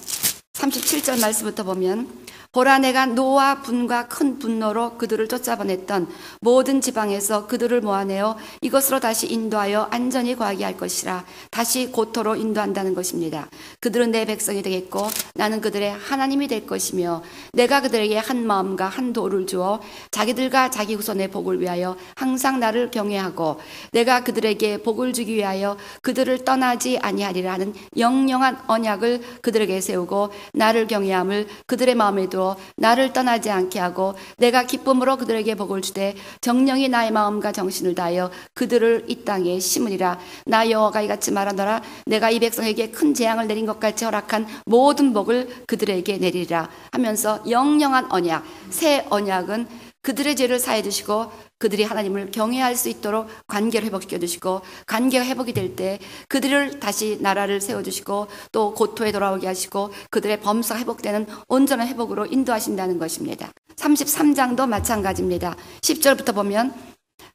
37절 말씀부터 보면, 보라 내가 노와 분과 큰 분노로 그들을 쫓아보냈던 모든 지방에서 그들을 모아내어 이것으로 다시 인도하여 안전히 거하게 할 것이라. 다시 고토로 인도한다는 것입니다. 그들은 내 백성이 되겠고 나는 그들의 하나님이 될 것이며, 내가 그들에게 한 마음과 한 도를 주어 자기들과 자기 후손의 복을 위하여 항상 나를 경외하고, 내가 그들에게 복을 주기 위하여 그들을 떠나지 아니하리라 하는 영영한 언약을 그들에게 세우고, 나를 경외함을 그들의 마음에 두어 나를 떠나지 않게 하고 내가 기쁨으로 그들에게 복을 주되 정령이 나의 마음과 정신을 다하여 그들을 이 땅에 심으리라. 나 여호와가 이같이 말하노라. 내가 이 백성에게 큰 재앙을 내린 것 같이 허락한 모든 복을 그들에게 내리리라 하면서 영영한 언약, 새 언약은 그들의 죄를 사해 주시고 그들이 하나님을 경외할 수 있도록 관계를 회복시켜 주시고, 관계가 회복이 될 때 그들을 다시 나라를 세워 주시고 또 고토에 돌아오게 하시고 그들의 범사가 회복되는 온전한 회복으로 인도하신다는 것입니다. 33장도 마찬가지입니다. 10절부터 보면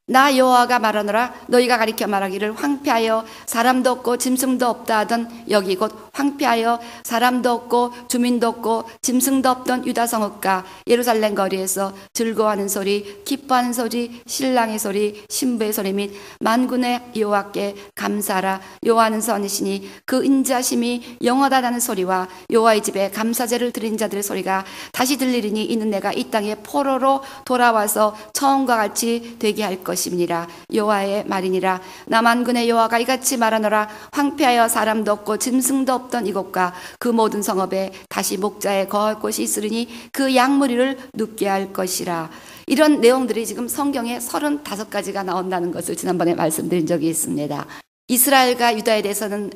나 여호와가 말하노라. 너희가 가리켜 말하기를 황폐하여 사람도 없고 짐승도 없다 하던 여기 곧 황폐하여 사람도 없고 주민도 없고 짐승도 없던 유다 성읍과 예루살렘 거리에서 즐거워하는 소리, 기뻐하는 소리, 신랑의 소리, 신부의 소리 및 만군의 여호와께 감사하라. 여호와는 선이시니 그 인자심이 영원하다는 소리와 여호와의 집에 감사제를 드린 자들의 소리가 다시 들리리니 이는 내가 이 땅에 포로로 돌아와서 처음과 같이 되게 할 것임이니라. 여호와의 말이니라. 나 만군의 여호와가 이같이 말하노라. 황폐하여 사람도 없고 짐승도 없던 이곳과 그 모든 성읍에 다시 목자에 거할 곳이 있으리니 그 양무리를 눕게 할 것이라. 이런 내용들이 지금 성경에 35가지가 나온다는 것을 지난번에 말씀드린 적이 있습니다. 이스라엘과 유다에 대해서는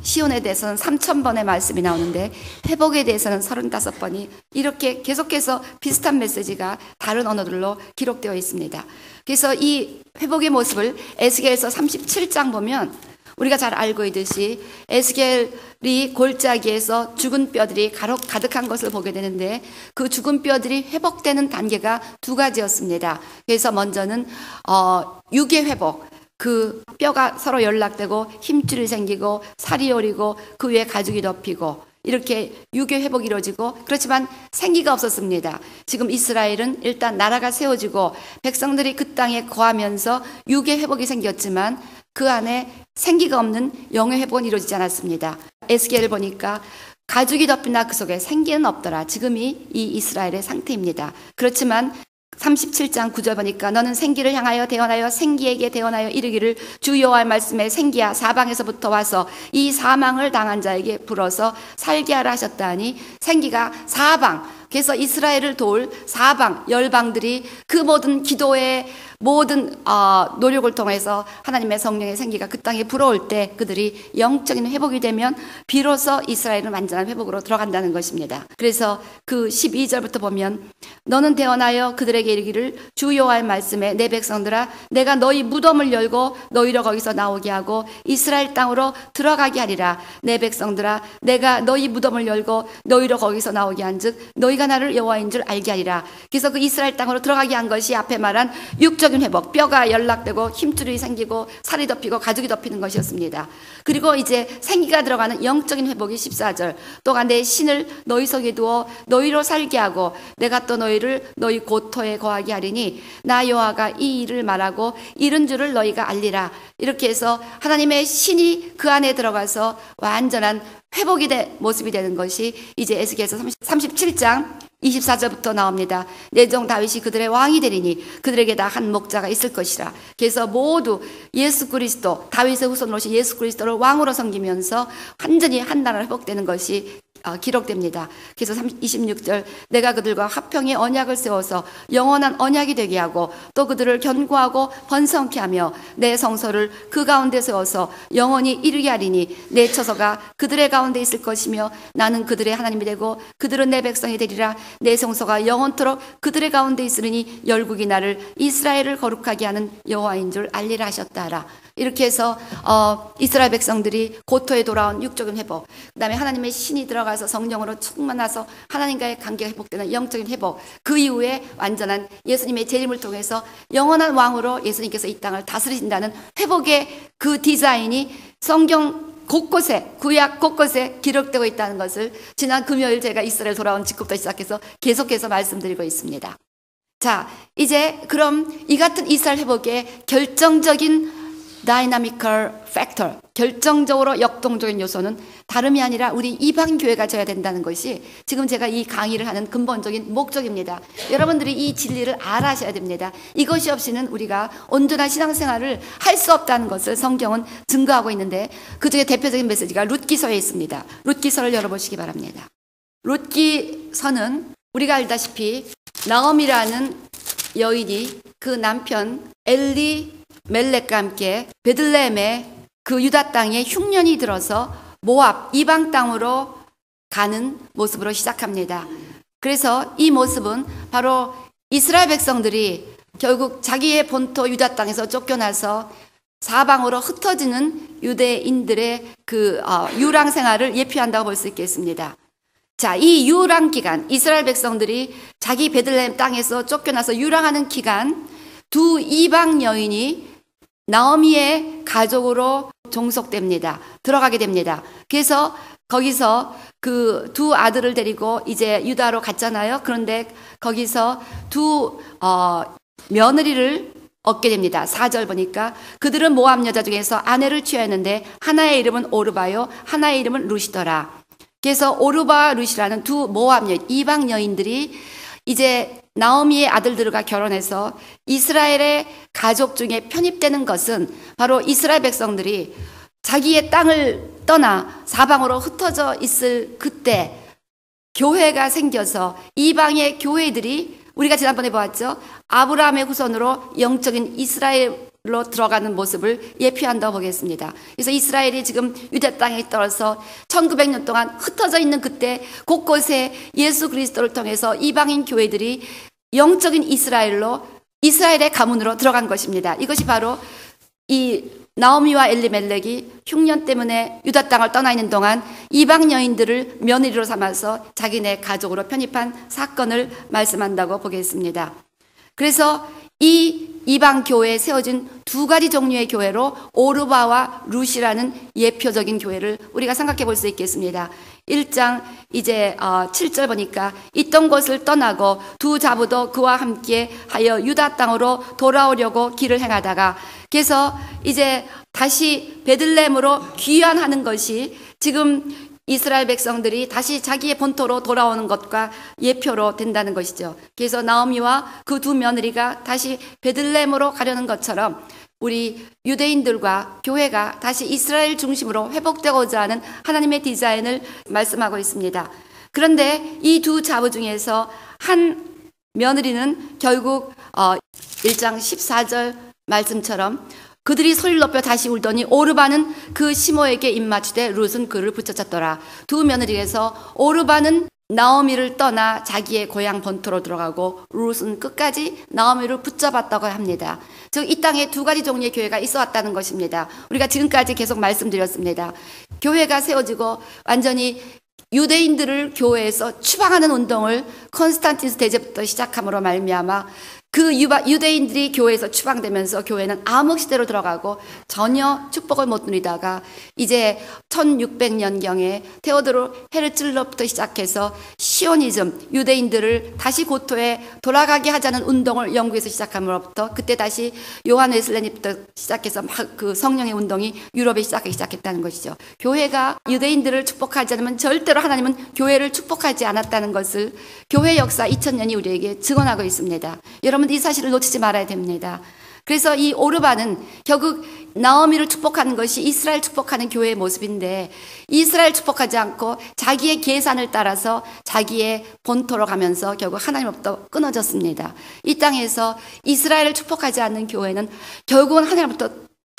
시온에 대해서는 3000번의 말씀이 나오는데 회복에 대해서는 35번이 이렇게 계속해서 비슷한 메시지가 다른 언어들로 기록되어 있습니다. 그래서 이 회복의 모습을 에스겔서 37장 보면 우리가 잘 알고 있듯이 에스겔이 골짜기에서 죽은 뼈들이 가득한 것을 보게 되는데 그 죽은 뼈들이 회복되는 단계가 2가지였습니다. 그래서 먼저는 육의 회복, 그 뼈가 서로 연락되고 힘줄이 생기고 살이 오리고 그 위에 가죽이 덮이고 이렇게 육의 회복이 이루어지고, 그렇지만 생기가 없었습니다. 지금 이스라엘은 일단 나라가 세워지고 백성들이 그 땅에 거하면서 육의 회복이 생겼지만 그 안에 생기가 없는 영의 회복은 이루어지지 않았습니다. 에스겔을 보니까 가죽이 덮이나 그 속에 생기는 없더라. 지금이 이 이스라엘의 상태입니다. 그렇지만 37장 9절 보니까 너는 생기를 향하여 대언하여 생기에게 대언하여 이르기를 주 여호와의 말씀에 생기야 사방에서부터 와서 이 사망을 당한 자에게 불어서 살게 하라 하셨다니, 생기가 사방, 그래서 이스라엘을 도울 사방 열방들이 그 모든 기도의 모든 노력을 통해서 하나님의 성령의 생기가 그 땅에 불어올 때 그들이 영적인 회복이 되면 비로소 이스라엘은 완전한 회복으로 들어간다는 것입니다. 그래서 그 12절부터 보면 너는 대언하여 그들에게 이르기를 주 여호와의 말씀에 내 백성들아 내가 너희 무덤을 열고 너희를 거기서 나오게 하고 이스라엘 땅으로 들어가게 하리라. 내 백성들아 내가 너희 무덤을 열고 너희를 거기서 나오게 한즉 너희가 나를 여호와인 줄 알게 하리라. 그래서 그 이스라엘 땅으로 들어가게 한 것이 앞에 말한 육적인 회복, 뼈가 연락되고 힘줄이 생기고 살이 덮이고 가죽이 덮이는 것이었습니다. 그리고 이제 생기가 들어가는 영적인 회복이 14절. 또한 내 신을 너희 속에 두어 너희로 살게 하고 내가 또 너희를 너희 고토에 거하게 하리니 나 여호와가 이 일을 말하고 이른 줄을 너희가 알리라. 이렇게 해서 하나님의 신이 그 안에 들어가서 완전한 회복이 된 모습이 되는 것이 이제 에스겔서 37장 24절부터 나옵니다. 내 종 다윗이 그들의 왕이 되리니 그들에게 다 한 목자가 있을 것이라. 그래서 모두 예수 그리스도, 다윗의 후손으로 오신 예수 그리스도를 왕으로 섬기면서 완전히 한 나라로 회복되는 것이 기록됩니다. 그래서 26절 내가 그들과 화평의 언약을 세워서 영원한 언약이 되게 하고 또 그들을 견고하고 번성케 하며 내 성소를 그 가운데 세워서 영원히 이루게 하리니 내 처소가 그들의 가운데 있을 것이며 나는 그들의 하나님이 되고 그들은 내 백성이 되리라. 내 성소가 영원토록 그들의 가운데 있으리니 열국이 나를 이스라엘을 거룩하게 하는 여호와인 줄 알리라 하셨다라. 이렇게 해서 이스라엘 백성들이 고토에 돌아온 육적인 회복, 그 다음에 하나님의 신이 들어가서 성령으로 충만해서 하나님과의 관계가 회복되는 영적인 회복, 그 이후에 완전한 예수님의 재림을 통해서 영원한 왕으로 예수님께서 이 땅을 다스리신다는 회복의 그 디자인이 성경 곳곳에, 구약 곳곳에 기록되고 있다는 것을 지난 금요일 제가 이스라엘 돌아온 직후부터 시작해서 계속해서 말씀드리고 있습니다. 자, 이제 그럼 이 같은 이스라엘 회복의 결정적인 다이나미컬 팩터, 결정적으로 역동적인 요소는 다름이 아니라 우리 이방교회가 져야 된다는 것이 지금 제가 이 강의를 하는 근본적인 목적입니다. 여러분들이 이 진리를 알아셔야 됩니다. 이것이 없이는 우리가 온전한 신앙생활을 할 수 없다는 것을 성경은 증거하고 있는데, 그중에 대표적인 메시지가 룻기서에 있습니다. 룻기서를 열어보시기 바랍니다. 룻기서는 우리가 알다시피 나오미라는 여인이 그 남편 엘리멜렉과 함께 베들레헴의 그 유다 땅에 흉년이 들어서 모압 이방 땅으로 가는 모습으로 시작합니다. 그래서 이 모습은 바로 이스라엘 백성들이 결국 자기의 본토 유다 땅에서 쫓겨나서 사방으로 흩어지는 유대인들의 그 유랑 생활을 예표한다고 볼 수 있겠습니다. 자, 이 유랑 기간, 이스라엘 백성들이 자기 베들레헴 땅에서 쫓겨나서 유랑하는 기간, 두 이방 여인이 나오미의 가족으로 종속됩니다. 들어가게 됩니다. 그래서 거기서 그 두 아들을 데리고 이제 유다로 갔잖아요. 그런데 거기서 두 며느리를 얻게 됩니다. 4절 보니까 그들은 모압 여자 중에서 아내를 취하였는데 하나의 이름은 오르바요, 하나의 이름은 룻이더라. 그래서 오르바와 룻이라는 두 모압 여인, 이방 여인들이 이제 나오미의 아들들과 결혼해서 이스라엘의 가족 중에 편입되는 것은 바로 이스라엘 백성들이 자기의 땅을 떠나 사방으로 흩어져 있을 그때 교회가 생겨서 이방의 교회들이 우리가 지난번에 보았죠. 아브라함의 후손으로 영적인 이스라엘로 들어가는 모습을 예표한다고 보겠습니다. 그래서 이스라엘이 지금 유대 땅에 떨어서 1900년 동안 흩어져 있는 그때 곳곳에 예수 그리스도를 통해서 이방인 교회들이 영적인 이스라엘로 이스라엘의 가문으로 들어간 것입니다. 이것이 바로 이 나오미와 엘리멜렉이 흉년 때문에 유다 땅을 떠나 있는 동안 이방 여인들을 며느리로 삼아서 자기네 가족으로 편입한 사건을 말씀한다고 보겠습니다. 그래서 이 이방 교회에 세워진 두 가지 종류의 교회로 오르바와 룻이라는 예표적인 교회를 우리가 생각해 볼 수 있겠습니다. 1장 이제 7절 보니까 있던 곳을 떠나고 두 자부도 그와 함께 하여 유다 땅으로 돌아오려고 길을 행하다가 그래서 이제 다시 베들레헴으로 귀환하는 것이 지금 이스라엘 백성들이 다시 자기의 본토로 돌아오는 것과 예표로 된다는 것이죠. 그래서 나오미와 그 두 며느리가 다시 베들레헴으로 가려는 것처럼 우리 유대인들과 교회가 다시 이스라엘 중심으로 회복되고자 하는 하나님의 디자인을 말씀하고 있습니다. 그런데 이 두 자부 중에서 한 며느리는 결국 1장 14절 말씀처럼 그들이 소리를 높여 다시 울더니 오르바는 그 시모에게 입맞추되 룻은 그를 붙여쳤더라. 두 며느리에서 오르바는 나오미를 떠나 자기의 고향 본토로 들어가고 룻은 끝까지 나오미를 붙잡았다고 합니다. 즉 이 땅에 두 가지 종류의 교회가 있어 왔다는 것입니다. 우리가 지금까지 계속 말씀드렸습니다. 교회가 세워지고 완전히 유대인들을 교회에서 추방하는 운동을 콘스탄티누스 대제부터 시작함으로 말미암아 그 유대인들이 교회에서 추방되면서 교회는 암흑시대로 들어가고 전혀 축복을 못 누리다가 이제 1600년경에 테오도르 헤르즐로부터 시작해서 시오니즘, 유대인들을 다시 고토에 돌아가게 하자는 운동을 영국에서 시작함으로부터 그때 다시 요한 웨슬레니부터 시작해서 막 그 성령의 운동이 유럽에 시작하기 시작했다는 것이죠. 교회가 유대인들을 축복하지 않으면 절대로 하나님은 교회를 축복하지 않았다는 것을 교회 역사 2000년이 우리에게 증언하고 있습니다. 여러분 이 사실을 놓치지 말아야 됩니다. 그래서 이 오르바는 결국 나오미를 축복하는 것이 이스라엘 축복하는 교회의 모습인데 이스라엘 축복하지 않고 자기의 계산을 따라서 자기의 본토로 가면서 결국 하나님으로부터 끊어졌습니다. 이 땅에서 이스라엘을 축복하지 않는 교회는 결국은 하나님으로부터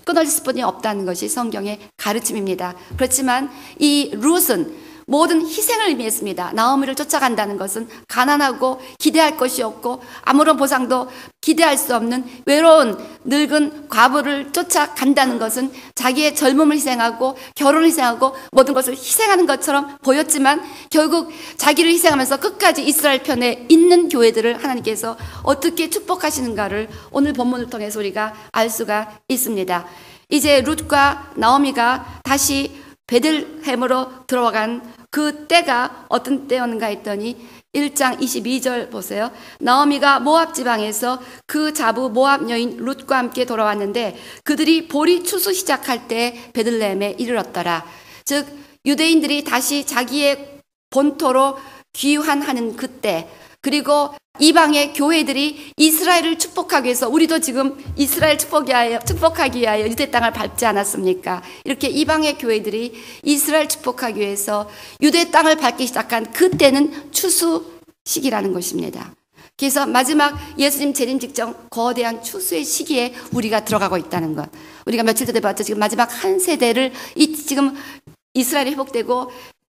끊어질 수뿐이 없다는 것이 성경의 가르침입니다. 그렇지만 이 룻은 모든 희생을 의미했습니다. 나오미를 쫓아간다는 것은 가난하고 기대할 것이 없고 아무런 보상도 기대할 수 없는 외로운 늙은 과부를 쫓아간다는 것은 자기의 젊음을 희생하고 결혼을 희생하고 모든 것을 희생하는 것처럼 보였지만 결국 자기를 희생하면서 끝까지 이스라엘 편에 있는 교회들을 하나님께서 어떻게 축복하시는가를 오늘 본문을 통해서 우리가 알 수가 있습니다. 이제 룻과 나오미가 다시 베들레헴으로 들어간 그 때가 어떤 때였는가 했더니 1장 22절 보세요. 나오미가 모압 지방에서 그 자부 모압 여인 룻과 함께 돌아왔는데 그들이 보리 추수 시작할 때 베들레헴에 이르렀더라. 즉 유대인들이 다시 자기의 본토로 귀환하는 그때 그리고 이방의 교회들이 이스라엘을 축복하기 위해서 우리도 지금 이스라엘 축복하기 위하여 유대 땅을 밟지 않았습니까? 이렇게 이방의 교회들이 이스라엘 축복하기 위해서 유대 땅을 밟기 시작한 그때는 추수 시기라는 것입니다. 그래서 마지막 예수님 재림 직전 거대한 추수의 시기에 우리가 들어가고 있다는 것. 우리가 며칠 전에 봤죠. 지금 마지막 한 세대를 지금 이스라엘이 회복되고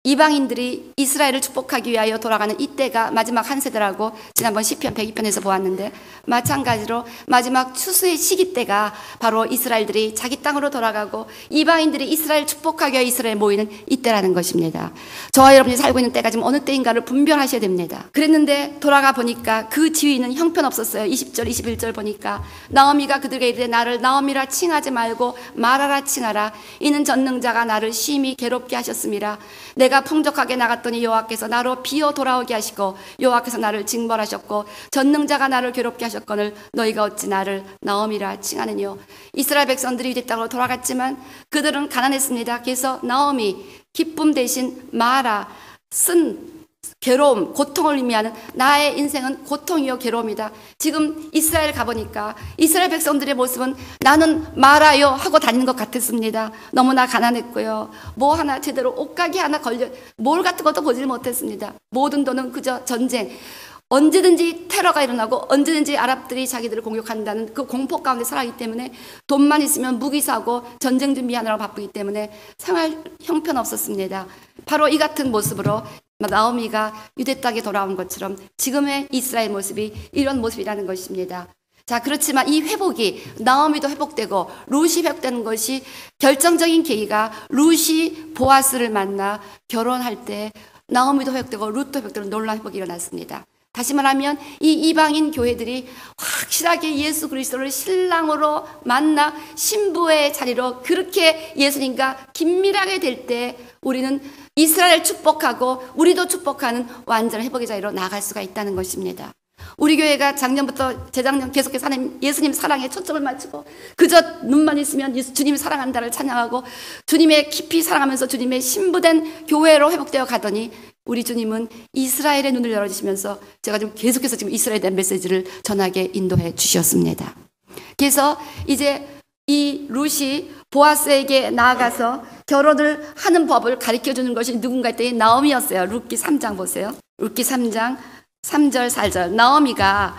이방인들이 이스라엘을 축복하기 위하여 돌아가는 이때가 마지막 한 세대라고 지난번 시편 102편에서 보았는데, 마찬가지로 마지막 추수의 시기 때가 바로 이스라엘들이 자기 땅으로 돌아가고 이방인들이 이스라엘 축복하기 위하여 이스라엘 모이는 이때라는 것입니다. 저와 여러분이 살고 있는 때가 지금 어느 때인가를 분별하셔야 됩니다. 그랬는데 돌아가 보니까 그 지위는 형편없었어요. 20절 21절 보니까 나오미가 그들에게 이르되 나를 나오미라 칭하지 말고 마라라 칭하라. 이는 전능자가 나를 심히 괴롭게 하셨음이라. 내가 풍족하게 나갔더니 여호와께서 나로 비어 돌아오게 하시고 여호와께서 나를 징벌하셨고 전능자가 나를 괴롭게 하셨거늘 너희가 어찌 나를 나오미라 칭하느뇨. 이스라엘 백성들이 유대 땅으로 돌아갔지만 그들은 가난했습니다. 그래서 나오미, 기쁨 대신 마라, 괴로움, 고통을 의미하는 나의 인생은 고통이요 괴로움이다. 지금 이스라엘 가보니까 이스라엘 백성들의 모습은 나는 말아요 하고 다니는 것 같았습니다. 너무나 가난했고요. 뭐 하나 제대로 옷가게 하나 몰 같은 것도 보지 못했습니다. 모든 돈은 그저 전쟁. 언제든지 테러가 일어나고 언제든지 아랍들이 자기들을 공격한다는 그 공포 가운데 살아가기 때문에 돈만 있으면 무기 사고 전쟁 준비하느라고 바쁘기 때문에 생활 형편없었습니다. 바로 이 같은 모습으로 나오미가 유대 땅에 돌아온 것처럼 지금의 이스라엘 모습이 이런 모습이라는 것입니다. 자, 그렇지만 이 회복이 나오미도 회복되고 룻이 회복되는 것이 결정적인 계기가 룻이 보아스를 만나 결혼할 때 나오미도 회복되고 룻도 회복되는 놀라운 회복이 일어났습니다. 다시 말하면 이 이방인 교회들이 확실하게 예수 그리스도를 신랑으로 만나 신부의 자리로 그렇게 예수님과 긴밀하게 될 때 우리는 이스라엘 축복하고 우리도 축복하는 완전한 회복의 자리로 나아갈 수가 있다는 것입니다. 우리 교회가 작년부터 재작년 계속해서 예수님 사랑에 초점을 맞추고 그저 눈만 있으면 주님이 사랑한다를 찬양하고 주님의 깊이 사랑하면서 주님의 신부된 교회로 회복되어 가더니 우리 주님은 이스라엘의 눈을 열어주시면서 제가 좀 계속해서 지금 이스라엘에 대한 메시지를 전하게 인도해 주셨습니다. 그래서 이제 이 룻이 보아스에게 나아가서 결혼을 하는 법을 가르쳐주는 것이 누군가 했더니 나오미였어요. 룻기 3장 보세요. 룻기 3장 3절 4절 나오미가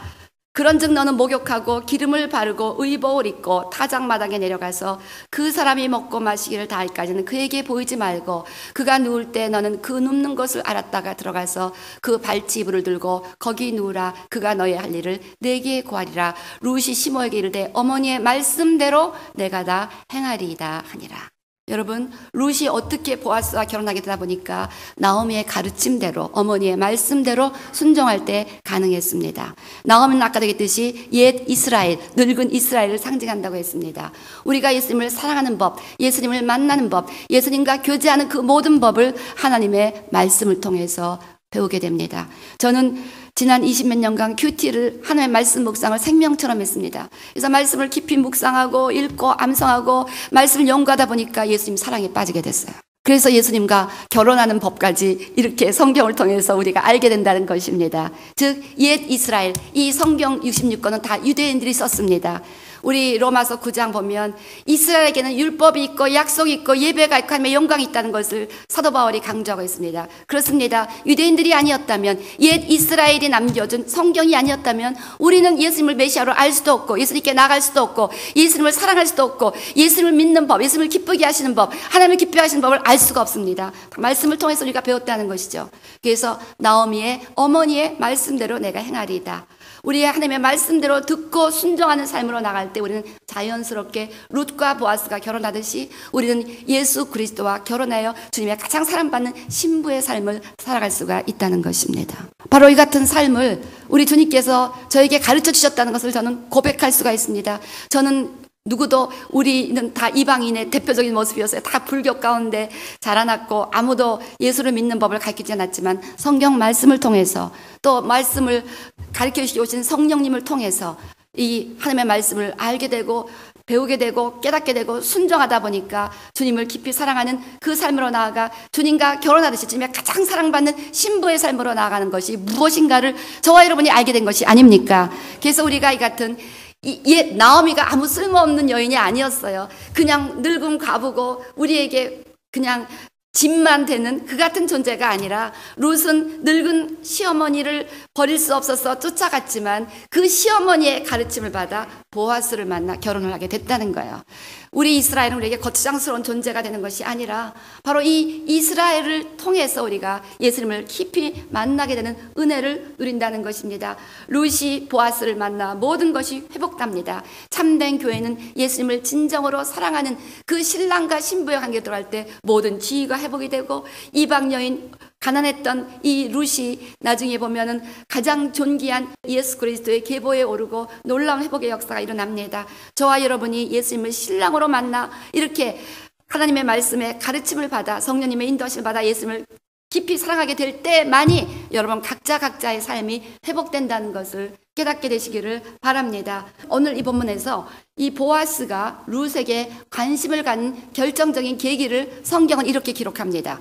그런즉 너는 목욕하고 기름을 바르고 의복을 입고 타작마당에 내려가서 그 사람이 먹고 마시기를 다할까지는 그에게 보이지 말고 그가 누울 때 너는 그 눕는 것을 알았다가 들어가서 그 발치 이불을 들고 거기 누우라. 그가 너의 할 일을 내게 고하리라. 룻이 시모에게 이르되 어머니의 말씀대로 내가 다 행하리이다 하니라. 여러분, 룻이 어떻게 보아스와 결혼하게 되다 보니까 나오미의 가르침대로 어머니의 말씀대로 순종할 때 가능했습니다. 나오미는 아까도 얘기했듯이 옛 이스라엘, 늙은 이스라엘을 상징한다고 했습니다. 우리가 예수님을 사랑하는 법, 예수님을 만나는 법, 예수님과 교제하는 그 모든 법을 하나님의 말씀을 통해서 배우게 됩니다. 저는 지난 20몇 년간 큐티를 하나님의 말씀 묵상을 생명처럼 했습니다. 그래서 말씀을 깊이 묵상하고 읽고 암송하고 말씀을 연구하다 보니까 예수님 사랑에 빠지게 됐어요. 그래서 예수님과 결혼하는 법까지 이렇게 성경을 통해서 우리가 알게 된다는 것입니다. 즉 옛 이스라엘, 이 성경 66권은 다 유대인들이 썼습니다. 우리 로마서 9장 보면 이스라엘에게는 율법이 있고 약속이 있고 예배가 있고 하나님의 영광이 있다는 것을 사도 바울이 강조하고 있습니다. 그렇습니다. 유대인들이 아니었다면, 옛 이스라엘이 남겨준 성경이 아니었다면 우리는 예수님을 메시아로 알 수도 없고 예수님께 나갈 수도 없고 예수님을 사랑할 수도 없고 예수님을 믿는 법, 예수님을 기쁘게 하시는 법, 하나님을 기쁘게 하시는 법을 알 수가 없습니다. 말씀을 통해서 우리가 배웠다는 것이죠. 그래서 나오미의 어머니의 말씀대로 내가 행하리이다. 우리의 하나님의 말씀대로 듣고 순종하는 삶으로 나갈 때 우리는 자연스럽게 룻과 보아스가 결혼하듯이 우리는 예수 그리스도와 결혼하여 주님의 가장 사랑받는 신부의 삶을 살아갈 수가 있다는 것입니다. 바로 이 같은 삶을 우리 주님께서 저에게 가르쳐 주셨다는 것을 저는 고백할 수가 있습니다. 저는 누구도 우리는 다 이방인의 대표적인 모습이었어요. 다 불교 가운데 자라났고 아무도 예수를 믿는 법을 가르치지 않았지만 성경 말씀을 통해서 또 말씀을 가르쳐 주시고 오신 성령님을 통해서 이 하나님의 말씀을 알게 되고 배우게 되고 깨닫게 되고 순종하다 보니까 주님을 깊이 사랑하는 그 삶으로 나아가 주님과 결혼하듯이 주님의 가장 사랑받는 신부의 삶으로 나아가는 것이 무엇인가를 저와 여러분이 알게 된 것이 아닙니까? 그래서 우리가 이 같은 옛 나오미가 아무 쓸모없는 여인이 아니었어요. 그냥 늙은 과부고 우리에게 그냥 짐만 되는 그 같은 존재가 아니라 룻은 늙은 시어머니를 버릴 수 없어서 쫓아갔지만 그 시어머니의 가르침을 받아 보아스를 만나 결혼을 하게 됐다는 거예요. 우리 이스라엘은 우리에게 거추장스러운 존재가 되는 것이 아니라 바로 이 이스라엘을 통해서 우리가 예수님을 깊이 만나게 되는 은혜를 누린다는 것입니다. 룻이 보아스를 만나 모든 것이 회복됩니다. 참된 교회는 예수님을 진정으로 사랑하는 그 신랑과 신부의 관계에 들어갈 때 모든 지위가 회복이 되고 이방 여인 가난했던 이 룻이 나중에 보면은 가장 존귀한 예수 그리스도의 계보에 오르고 놀라운 회복의 역사가 일어납니다. 저와 여러분이 예수님을 신랑으로 만나 이렇게 하나님의 말씀에 가르침을 받아 성령님의 인도하심을 받아 예수님을 깊이 사랑하게 될 때만이 여러분 각자의 삶이 회복된다는 것을 깨닫게 되시기를 바랍니다. 오늘 이 본문에서 이 보아스가 룻에게 관심을 갖는 결정적인 계기를 성경은 이렇게 기록합니다.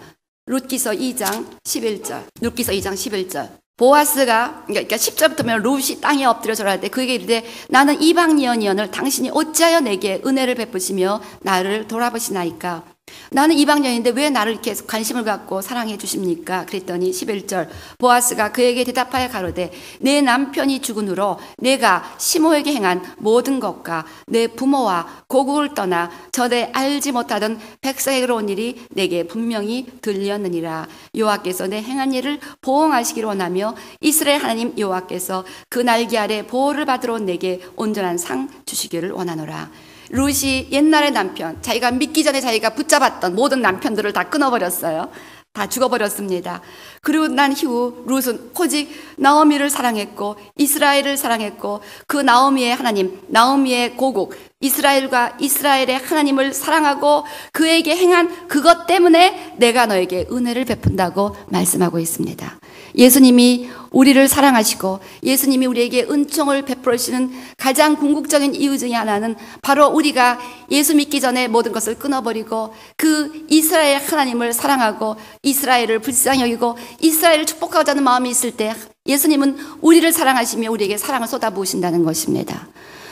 룻기서 2장 11절. 룻기서 2장 11절. 보아스가 그러니까 10절부터 보면 룻이 땅에 엎드려 절할 때 그에게 이르되 나는 이방여인이언을 당신이 어찌하여 내게 은혜를 베푸시며 나를 돌아보시나이까. 나는 이방여인인데 왜 나를 이렇게 관심을 갖고 사랑해 주십니까? 그랬더니 11절 보아스가 그에게 대답하여 가로되 내 남편이 죽은 후로 내가 시모에게 행한 모든 것과 내 부모와 고국을 떠나 전에 알지 못하던 백성에게로 온 일이 내게 분명히 들렸느니라. 여호와께서 내 행한 일을 보응하시기를 원하며 이스라엘 하나님 여호와께서 그 날개 아래 보호를 받으러 온 내게 온전한 상 주시기를 원하노라. 룻이 옛날의 남편, 자기가 믿기 전에 자기가 붙잡았던 모든 남편들을 다 끊어버렸어요. 다 죽어버렸습니다. 그리고 난 이후 룻은 오직 나오미를 사랑했고 이스라엘을 사랑했고 그 나오미의 하나님, 나오미의 고국 이스라엘과 이스라엘의 하나님을 사랑하고 그에게 행한 그것 때문에 내가 너에게 은혜를 베푼다고 말씀하고 있습니다. 예수님이 우리를 사랑하시고 예수님이 우리에게 은총을 베풀어 주시는 가장 궁극적인 이유 중에 하나는 바로 우리가 예수 믿기 전에 모든 것을 끊어버리고 그 이스라엘 하나님을 사랑하고 이스라엘을 불쌍히 여기고 이스라엘을 축복하고자 하는 마음이 있을 때 예수님은 우리를 사랑하시며 우리에게 사랑을 쏟아부으신다는 것입니다.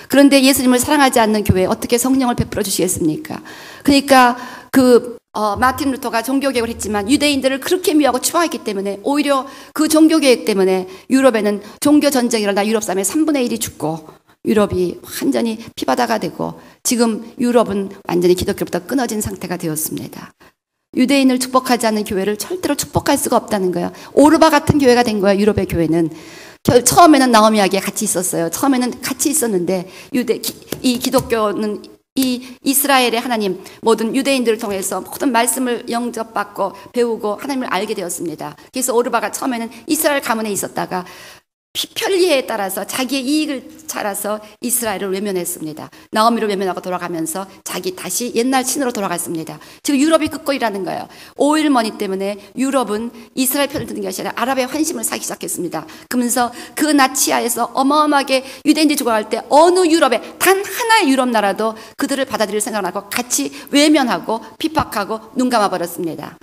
그런데 예수님을 사랑하지 않는 교회에 어떻게 성령을 베풀어 주시겠습니까? 그러니까 마틴 루터가 종교개혁을 했지만 유대인들을 그렇게 미워하고 추방했기 때문에 오히려 그 종교개혁 때문에 유럽에는 종교전쟁이 일어나 유럽 사람의 3분의 1이 죽고 유럽이 완전히 피바다가 되고 지금 유럽은 완전히 기독교로부터 끊어진 상태가 되었습니다. 유대인을 축복하지 않는 교회를 절대로 축복할 수가 없다는 거예요. 오르바 같은 교회가 된 거예요. 유럽의 교회는. 처음에는 나오미에게 같이 있었어요. 처음에는 같이 있었는데 이 기독교는 이 이스라엘의 하나님 모든 유대인들을 통해서 모든 말씀을 영접받고 배우고 하나님을 알게 되었습니다. 그래서 오르바가 처음에는 이스라엘 가문에 있었다가 편리에 따라서 자기의 이익을 찾아서 이스라엘을 외면했습니다. 나오미를 외면하고 돌아가면서 자기 다시 옛날 신으로 돌아갔습니다. 지금 유럽이 그 꼴이라는 거예요. 오일머니 때문에 유럽은 이스라엘 편을 드는 것이 아니라 아랍의 환심을 사기 시작했습니다. 그러면서 그 나치하에서 어마어마하게 유대인들이 죽어갈 때 어느 유럽에 단 하나의 유럽 나라도 그들을 받아들일 생각을 하고 같이 외면하고 핍박하고 눈 감아버렸습니다.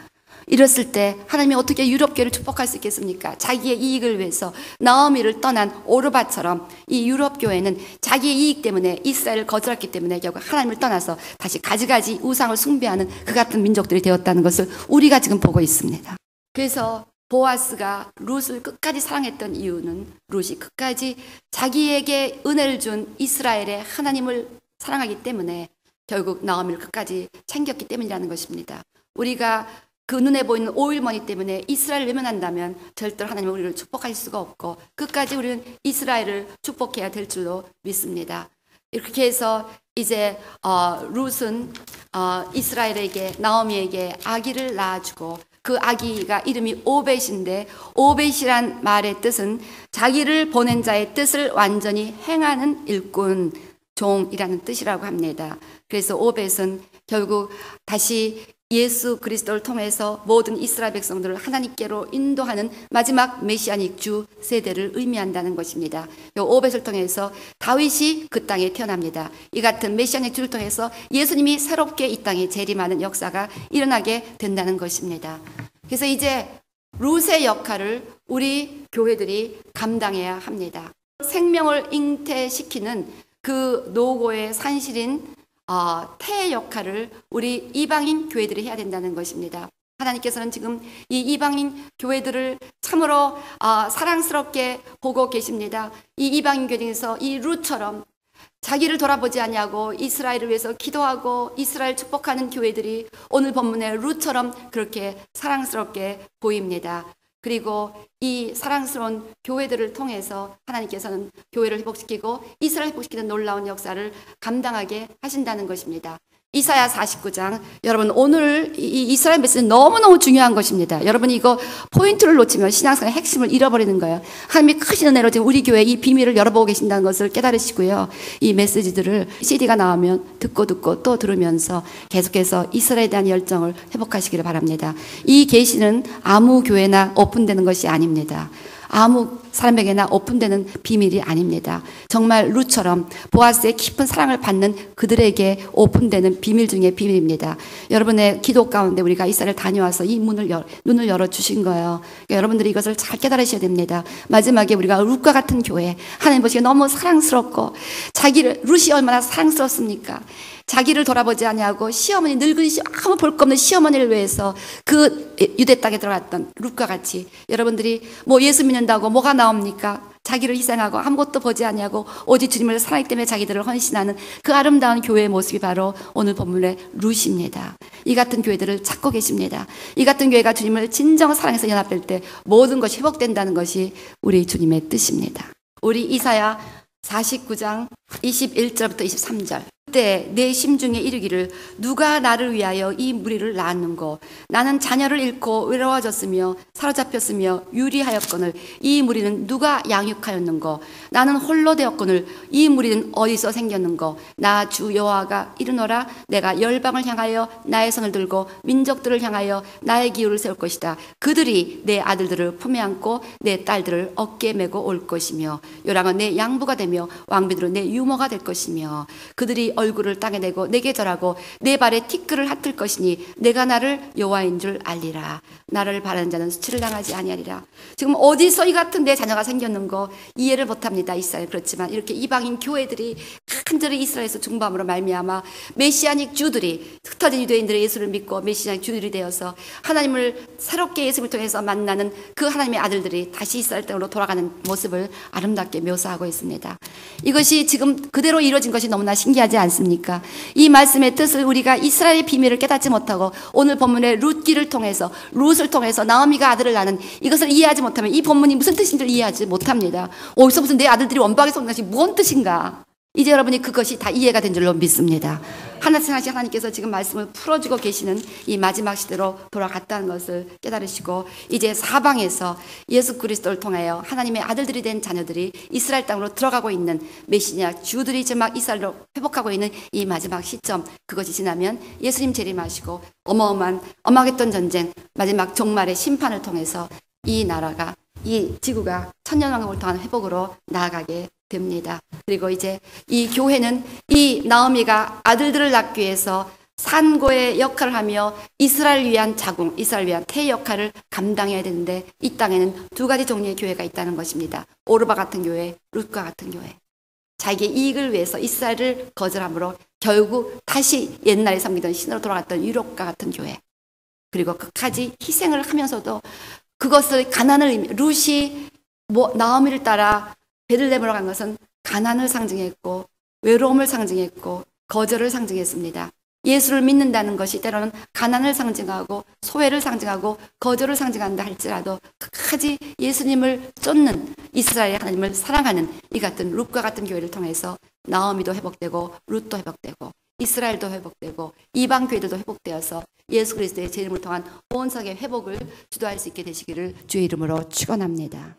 이랬을 때 하나님이 어떻게 유럽교회를 축복할 수 있겠습니까? 자기의 이익을 위해서 나오미를 떠난 오르바처럼 이 유럽교회는 자기의 이익 때문에 이스라엘을 거절했기 때문에 결국 하나님을 떠나서 다시 가지가지 우상을 숭배하는 그 같은 민족들이 되었다는 것을 우리가 지금 보고 있습니다. 그래서 보아스가 룻을 끝까지 사랑했던 이유는 룻이 끝까지 자기에게 은혜를 준 이스라엘의 하나님을 사랑하기 때문에 결국 나오미를 끝까지 챙겼기 때문이라는 것입니다. 우리가 그 눈에 보이는 오일머니 때문에 이스라엘을 외면한다면 절대로 하나님은 우리를 축복할 수가 없고 끝까지 우리는 이스라엘을 축복해야 될 줄로 믿습니다. 이렇게 해서 이제 룻은 이스라엘에게 나오미에게 아기를 낳아주고 그 아기가 이름이 오벳인데 오벳이란 말의 뜻은 자기를 보낸 자의 뜻을 완전히 행하는 일꾼, 종이라는 뜻이라고 합니다. 그래서 오벳은 결국 다시 예수 그리스도를 통해서 모든 이스라엘 백성들을 하나님께로 인도하는 마지막 메시아닉 주 세대를 의미한다는 것입니다. 요 오벳을 통해서 다윗이 그 땅에 태어납니다. 이 같은 메시아닉 주를 통해서 예수님이 새롭게 이 땅에 재림하는 역사가 일어나게 된다는 것입니다. 그래서 이제 룻의 역할을 우리 교회들이 감당해야 합니다. 생명을 잉태시키는 그 노고의 산실인 태 역할을 우리 이방인 교회들이 해야 된다는 것입니다. 하나님께서는 지금 이 이방인 교회들을 참으로 사랑스럽게 보고 계십니다. 이 이방인 교회 중에서 이 룻처럼 자기를 돌아보지 아니하고 이스라엘을 위해서 기도하고 이스라엘 축복하는 교회들이 오늘 본문의 룻처럼 그렇게 사랑스럽게 보입니다. 그리고 이 사랑스러운 교회들을 통해서 하나님께서는 교회를 회복시키고 이스라엘 회복시키는 놀라운 역사를 감당하게 하신다는 것입니다. 이사야 49장, 여러분 오늘 이 이스라엘 메시지는 너무너무 중요한 것입니다. 여러분이 이거 포인트를 놓치면 신앙생활의 핵심을 잃어버리는 거예요. 하나님이 크신 은혜로 지금 우리 교회 이 비밀을 열어보고 계신다는 것을 깨달으시고요. 이 메시지들을 CD가 나오면 듣고 또 들으면서 계속해서 이스라엘에 대한 열정을 회복하시기를 바랍니다. 이 계시는 아무 교회나 오픈되는 것이 아닙니다. 아무 사람에게나 오픈되는 비밀이 아닙니다. 정말 룻처럼 보아스의 깊은 사랑을 받는 그들에게 오픈되는 비밀 중에 비밀입니다. 여러분의 기도 가운데 우리가 이스라엘 다녀와서 이 눈을 열어주신 거예요. 그러니까 여러분들이 이것을 잘 깨달으셔야 됩니다. 마지막에 우리가 룻과 같은 교회, 하나님 보시기에 너무 사랑스럽고 룻이 얼마나 사랑스럽습니까? 자기를 돌아보지 아니하고 시어머니, 늙은 아무 볼 거 없는 시어머니를 위해서 그 유대 땅에 들어갔던 룻과 같이 여러분들이 뭐 예수 믿는다고 뭐가 나옵니까? 자기를 희생하고 아무것도 보지 아니하고 오직 주님을 사랑하기 때문에 자기들을 헌신하는 그 아름다운 교회의 모습이 바로 오늘 본문의 룻입니다. 이 같은 교회들을 찾고 계십니다. 이 같은 교회가 주님을 진정 사랑해서 연합될 때 모든 것이 회복된다는 것이 우리 주님의 뜻입니다. 우리 이사야 49장 21절부터 23절. 그때 내 심중에 이르기를 누가 나를 위하여 이 무리를 낳았는고 나는 자녀를 잃고 외로워졌으며 사로잡혔으며 유리하였거늘 이 무리는 누가 양육하였는고 나는 홀로 되었거늘 이 무리는 어디서 생겼는고 나 주 여호와가 이르노라 내가 열방을 향하여 나의 손을 들고 민족들을 향하여 나의 기울을 세울 것이다. 그들이 내 아들들을 품에 안고 내 딸들을 어깨에 메고 올 것이며 요랑은 내 양부가 되며 왕비들은 내 유모가 될 것이며 그들이 얼굴을 땅에 대고 내게 절하고 내 발에 티끌을 핫을 것이니 내가 나를 여호와인 줄 알리라. 나를 바라는 자는 수치를 당하지 아니하리라. 지금 어디서 이 같은 내 자녀가 생겼는고 이해를 못합니다. 이스라엘. 그렇지만 이렇게 이방인 교회들이 간절히 이스라엘에서 중보함으로 말미암아 메시아닉 주들이 흩어진 유대인들의 예수를 믿고 메시아닉 주들이 되어서 하나님을 새롭게 예수를 통해서 만나는 그 하나님의 아들들이 다시 이스라엘 땅으로 돌아가는 모습을 아름답게 묘사하고 있습니다. 이것이 지금 그대로 이루어진 것이 너무나 신기하지 않습니까? 이 말씀의 뜻을 우리가 이스라엘의 비밀을 깨닫지 못하고 오늘 본문의 룻기를 통해서 룻을 통해서 나오미가 아들을 낳는 이것을 이해하지 못하면 이 본문이 무슨 뜻인지를 이해하지 못합니다. 어디서 무슨 내 아들들이 원박에 속는 것이 무슨 뜻인가? 이제 여러분이 그것이 다 이해가 된 줄로 믿습니다. 하나씩 하나님께서 지금 말씀을 풀어주고 계시는 이 마지막 시대로 돌아갔다는 것을 깨달으시고 이제 사방에서 예수 그리스도를 통하여 하나님의 아들들이 된 자녀들이 이스라엘 땅으로 들어가고 있는 메시아 주들이 이제 막 이스라엘로 회복하고 있는 이 마지막 시점, 그것이 지나면 예수님 재림하시고 어마어마한 어마겟돈 전쟁 마지막 종말의 심판을 통해서 이 나라가 이 지구가 천년왕국을 통한 회복으로 나아가게 됩니다. 그리고 이제 이 교회는 이 나오미가 아들들을 낳기 위해서 산고의 역할을 하며 이스라엘 위한 자궁, 이스라엘 위한 태 역할을 감당해야 되는데 이 땅에는 두 가지 종류의 교회가 있다는 것입니다. 오르바 같은 교회, 룻과 같은 교회. 자기의 이익을 위해서 이스라엘을 거절함으로 결국 다시 옛날에 섬기던 신으로 돌아갔던 유럽과 같은 교회. 그리고 끝까지 희생을 하면서도 그것을 가난을 룻이 나오미를 따라 베들레헴으로 간 것은 가난을 상징했고 외로움을 상징했고 거절을 상징했습니다. 예수를 믿는다는 것이 때로는 가난을 상징하고 소외를 상징하고 거절을 상징한다 할지라도 끝까지 예수님을 쫓는 이스라엘 하나님을 사랑하는 이 같은 룻과 같은 교회를 통해서 나오미도 회복되고 룻도 회복되고 이스라엘도 회복되고 이방 교회들도 회복되어서 예수 그리스도의 재림을 통한 온 세계 회복을 주도할 수 있게 되시기를 주의 이름으로 축원합니다.